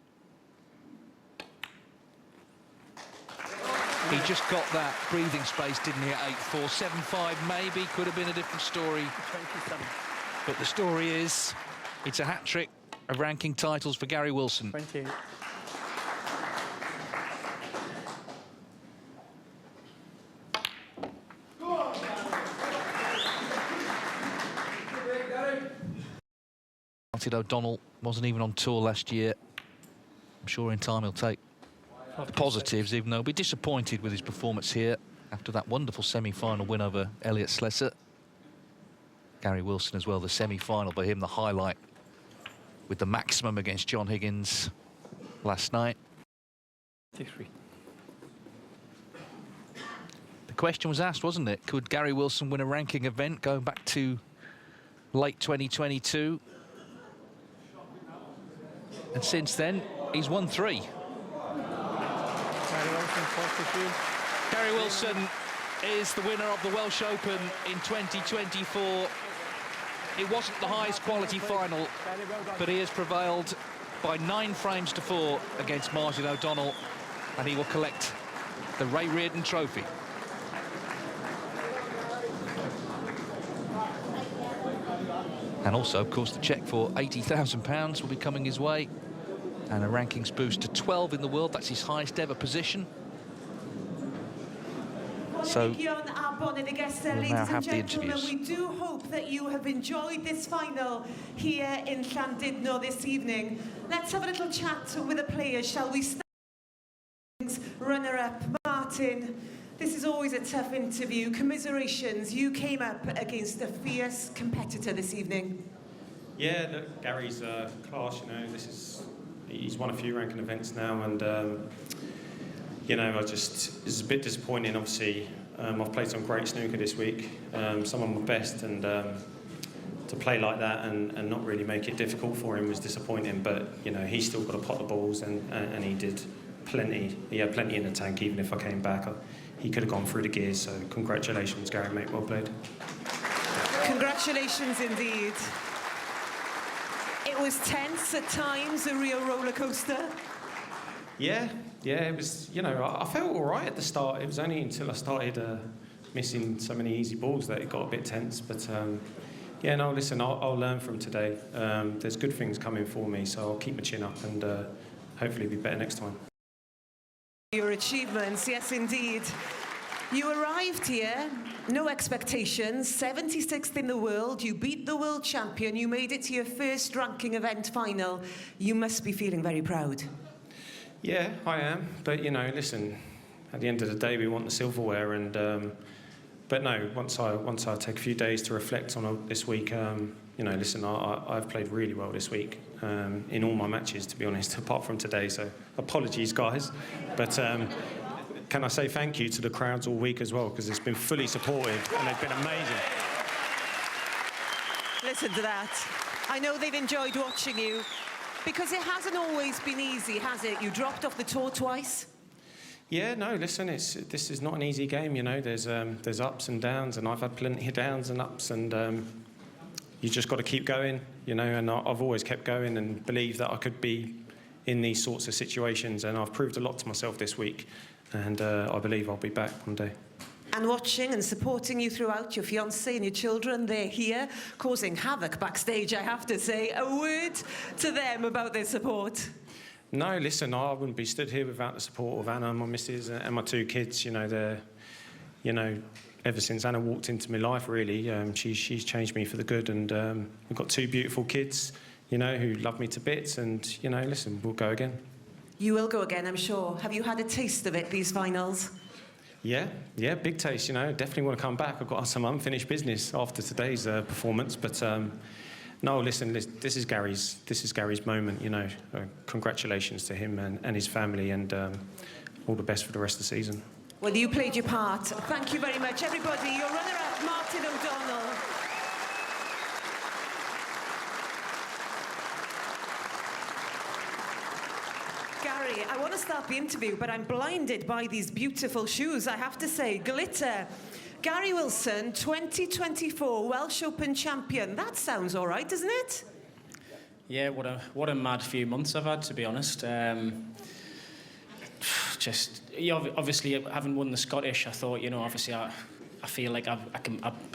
He just got that breathing space, didn't he, at 8-4. 7-5 maybe could have been a different story. 27. But the story is, it's a hat-trick of ranking titles for Gary Wilson. 28. Martin O'Donnell wasn't even on tour last year. I'm sure in time he'll take the positives, even though he'll be disappointed with his performance here after that wonderful semi-final win over Elliot Slesser. Gary Wilson as well, the semi-final, for him the highlight with the maximum against John Higgins last night. 53. The question was asked, wasn't it? Could Gary Wilson win a ranking event going back to late 2022? And since then, he's won 3. Gary Wilson is the winner of the Welsh Open in 2024. It wasn't the highest quality final, but he has prevailed by 9 frames to 4 against Martin O'Donnell, and he will collect the Ray Reardon Trophy. And also, of course, the cheque for £80,000 will be coming his way, and a rankings boost to 12 in the world. That's his highest ever position. So we'll now have the interviews. We do hope that you have enjoyed this final here in Llandudno this evening. Let's have a little chat with the players, shall we? Runner-up Martin. This is always a tough interview. Commiserations, you came up against a fierce competitor this evening. Yeah, look, Gary's class, you know, he's won a few ranking events now, and you know, it's a bit disappointing, obviously. I've played some great snooker this week, some of my best, and to play like that and not really make it difficult for him was disappointing, but, you know, he's still got to pot the balls, and he did plenty. He had plenty in the tank, even if I came back. He could have gone through the gears, so congratulations, Gary, mate, well played. Congratulations indeed. It was tense at times, a real roller coaster. Yeah, it was, you know, I felt all right at the start. It was only until I started missing so many easy balls that it got a bit tense. But, yeah, no, listen, I'll learn from today. There's good things coming for me, so I'll keep my chin up and hopefully be better next time. Your achievements, yes, indeed. You arrived here, no expectations, 76th in the world. You beat the world champion. You made it to your first ranking event final. You must be feeling very proud. Yeah, I am. But, you know, listen, at the end of the day, we want the silverware. And but no, once I take a few days to reflect on this week, you know, listen, I've played really well this week in all my matches, to be honest, apart from today. So apologies, guys. But can I say thank you to the crowds all week as well, because it's been fully supported and they've been amazing. Listen to that. I know they've enjoyed watching you. Because it hasn't always been easy, has it? You dropped off the tour twice. Yeah, no, listen, this is not an easy game, you know. There's ups and downs, and I've had plenty of downs and ups, and you just got to keep going, you know, and I've always kept going and believed that I could be in these sorts of situations, and I've proved a lot to myself this week, and I believe I'll be back one day. And watching and supporting you throughout, your fiancé and your children, they're here, causing havoc backstage, I have to say. A word to them about their support. No, listen, I wouldn't be stood here without the support of Anna, my missus, and my 2 kids. You know, they're, you know, ever since Anna walked into my life, really, she's changed me for the good, and we've got 2 beautiful kids, you know, who love me to bits, and, you know, listen, we'll go again. You will go again, I'm sure. Have you had a taste of it, these finals? Yeah, big taste, you know. Definitely want to come back. I've got some unfinished business after today's performance, but no, listen, this is Gary's moment, you know. Congratulations to him and his family, and all the best for the rest of the season. Well, you played your part. Thank you very much, everybody. Your runner-up, Martin O'Donnell. Gary, I want to start the interview, but I'm blinded by these beautiful shoes, I have to say. Glitter. Gary Wilson, 2024 Welsh Open champion. That sounds all right, doesn't it? Yeah, what a mad few months I've had, to be honest. Obviously, having won the Scottish, I thought, you know, obviously I feel like I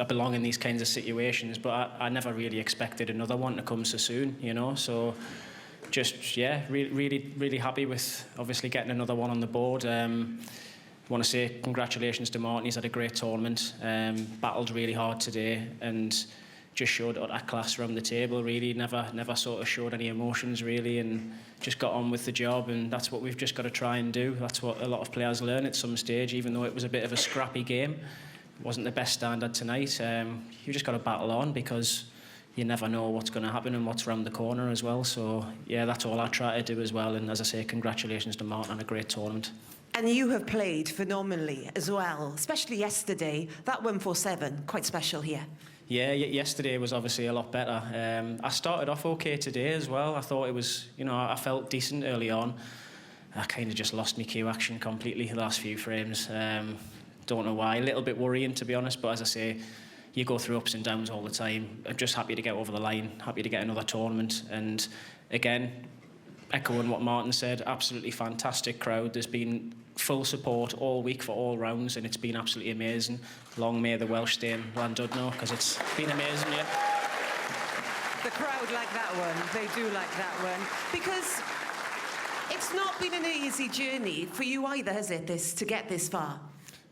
belong in these kinds of situations, but I never really expected another one to come so soon, you know. So just, yeah, really happy with obviously getting another one on the board. I want to say congratulations to Martin. He's had a great tournament, battled really hard today, and just showed utter class around the table, really. Never sort of showed any emotions, really, and just got on with the job, and that's what we've just got to try and do. That's what a lot of players learn at some stage, even though it was a bit of a scrappy game. It wasn't the best standard tonight. You just got to battle on, because you never know what's going to happen and what's around the corner as well. So, yeah, that's all I try to do as well, and as I say, congratulations to Martin on a great tournament. And you have played phenomenally as well, especially yesterday. That 147, quite special here. Yeah, yesterday was obviously a lot better. I started off okay today as well. I thought it was, you know, I felt decent early on. I kind of just lost my cue action completely the last few frames. Don't know why. A little bit worrying, to be honest, but as I say, you go through ups and downs all the time. I'm just happy to get over the line, happy to get another tournament. And again, echoing what Martin said, absolutely fantastic crowd. There's been full support all week for all rounds, and it's been absolutely amazing. Long may the Welsh stay in Llandudno, because it's been amazing, yeah. The crowd like that one. They do like that one. Because it's not been an easy journey for you either, has it, to get this far?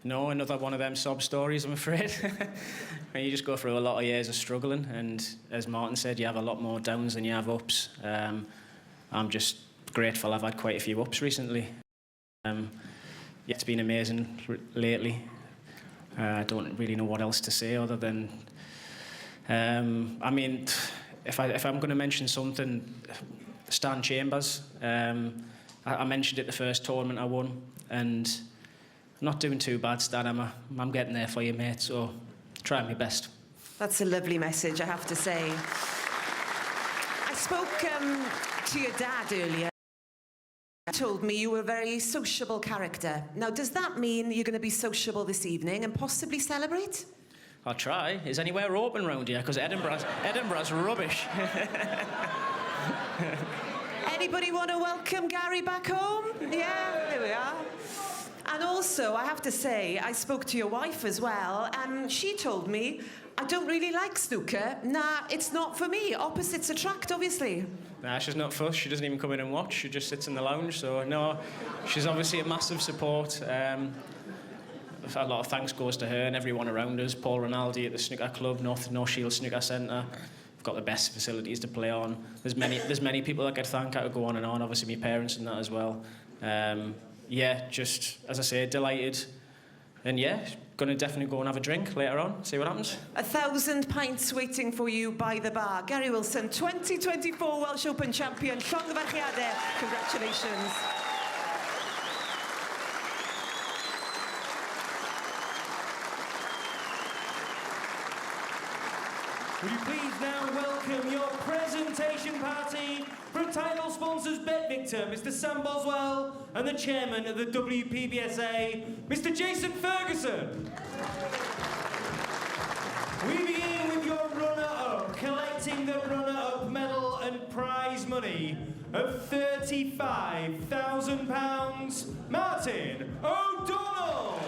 No, another one of them sob stories, I'm afraid. You just go through a lot of years of struggling, and as Martin said, you have a lot more downs than you have ups. I'm just grateful I've had quite a few ups recently. Yeah, it's been amazing lately. I don't really know what else to say other than, I mean, if I'm going to mention something, Stan Chambers. I mentioned it the first tournament I won, and I'm not doing too bad, Stan. I'm getting there for you, mate. So trying my best. That's a lovely message, I have to say. I spoke to your dad earlier. He told me you were a very sociable character. Now, does that mean you're going to be sociable this evening and possibly celebrate? I'll try. Is anywhere open round here? Because Edinburgh's rubbish. Anybody want to welcome Gary back home? Yeah, there we are. And also, I have to say, I spoke to your wife as well, and she told me, I don't really like snooker. Nah, it's not for me. Opposites attract, obviously. Nah, she's not fussed. She doesn't even come in and watch. She just sits in the lounge. So, no, she's obviously a massive support. A lot of thanks goes to her and everyone around us. Paul Rinaldi at the Snooker Club, North Shield Snooker Centre. We've got the best facilities to play on. There's many people that I could thank. I could go on and on. Obviously, my parents and that as well. Yeah, just, as I say, delighted. And yeah, going to definitely go and have a drink later on, see what happens. 1,000 pints waiting for you by the bar. Gary Wilson, 2024 Welsh Open champion. Llongfarchiadau. Congratulations. Would you please now welcome your presentation party from title sponsors BetVictor, Mr. Sam Boswell, and the chairman of the WPBSA, Mr. Jason Ferguson. We begin with your runner-up, collecting the runner-up medal and prize money of £35,000, Martin O'Donnell.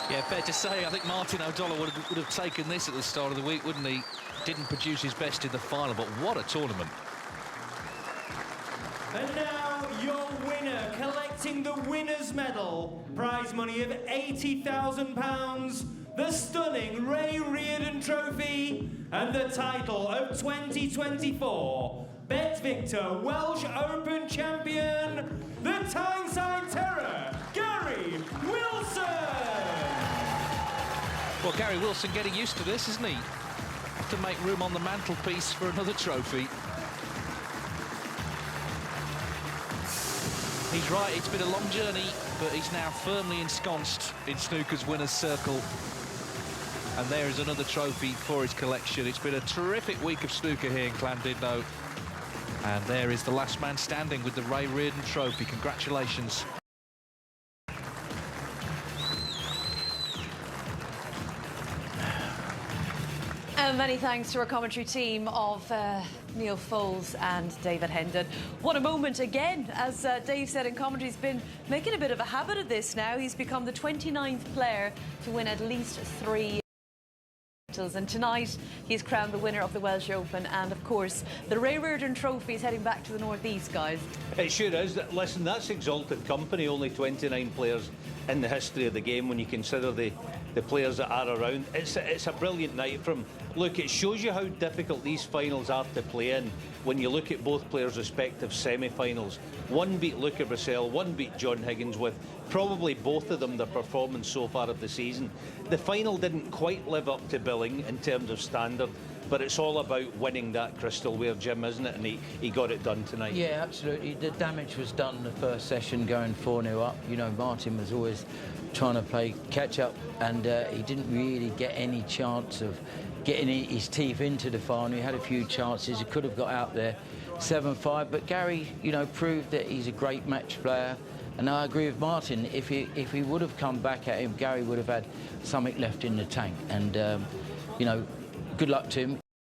Yeah, fair to say, I think Martin O'Donnell would have taken this at the start of the week, wouldn't he? Didn't produce his best in the final, but what a tournament. And now, your winner, collecting the winner's medal, prize money of £80,000, the stunning Ray Reardon Trophy, and the title of 2024 BetVictor Welsh Open Champion, the Tyneside Terror, Gary Wilson! Well, Gary Wilson getting used to this, isn't he? To make room on the mantelpiece for another trophy. He's right, it's been a long journey. but he's now firmly ensconced in snooker's winner's circle. And there is another trophy for his collection. It's been a terrific week of snooker here in Llandudno. And there is the last man standing with the Ray Reardon trophy. Congratulations. And many thanks to our commentary team of Neil Foles and David Hendon. What a moment again. As Dave said in commentary, he's been making a bit of a habit of this now. He's become the 29th player to win at least 3 titles. And tonight, he's crowned the winner of the Welsh Open. And, of course, the Ray Reardon Trophy is heading back to the northeast, guys. It sure is. Listen, that's exalted company. Only 29 players in the history of the game when you consider the players that are around. It's a brilliant night from. Look, it shows you how difficult these finals are to play in when you look at both players' respective semi-finals. One beat Luca Brissell, one beat John Higgins, with probably both of them their performance so far of the season. The final didn't quite live up to billing in terms of standard, but it's all about winning that crystalware, Jim, isn't it? And he got it done tonight. Yeah, absolutely. The damage was done in the first session, going 4-0 up. You know, Martin was always trying to play catch-up, and he didn't really get any chance of getting his teeth into the final. He had a few chances. He could have got out there 7-5, but Gary, you know, proved that he's a great match player. And I agree with Martin. If he would have come back at him, Gary would have had something left in the tank. And, you know, good luck to him.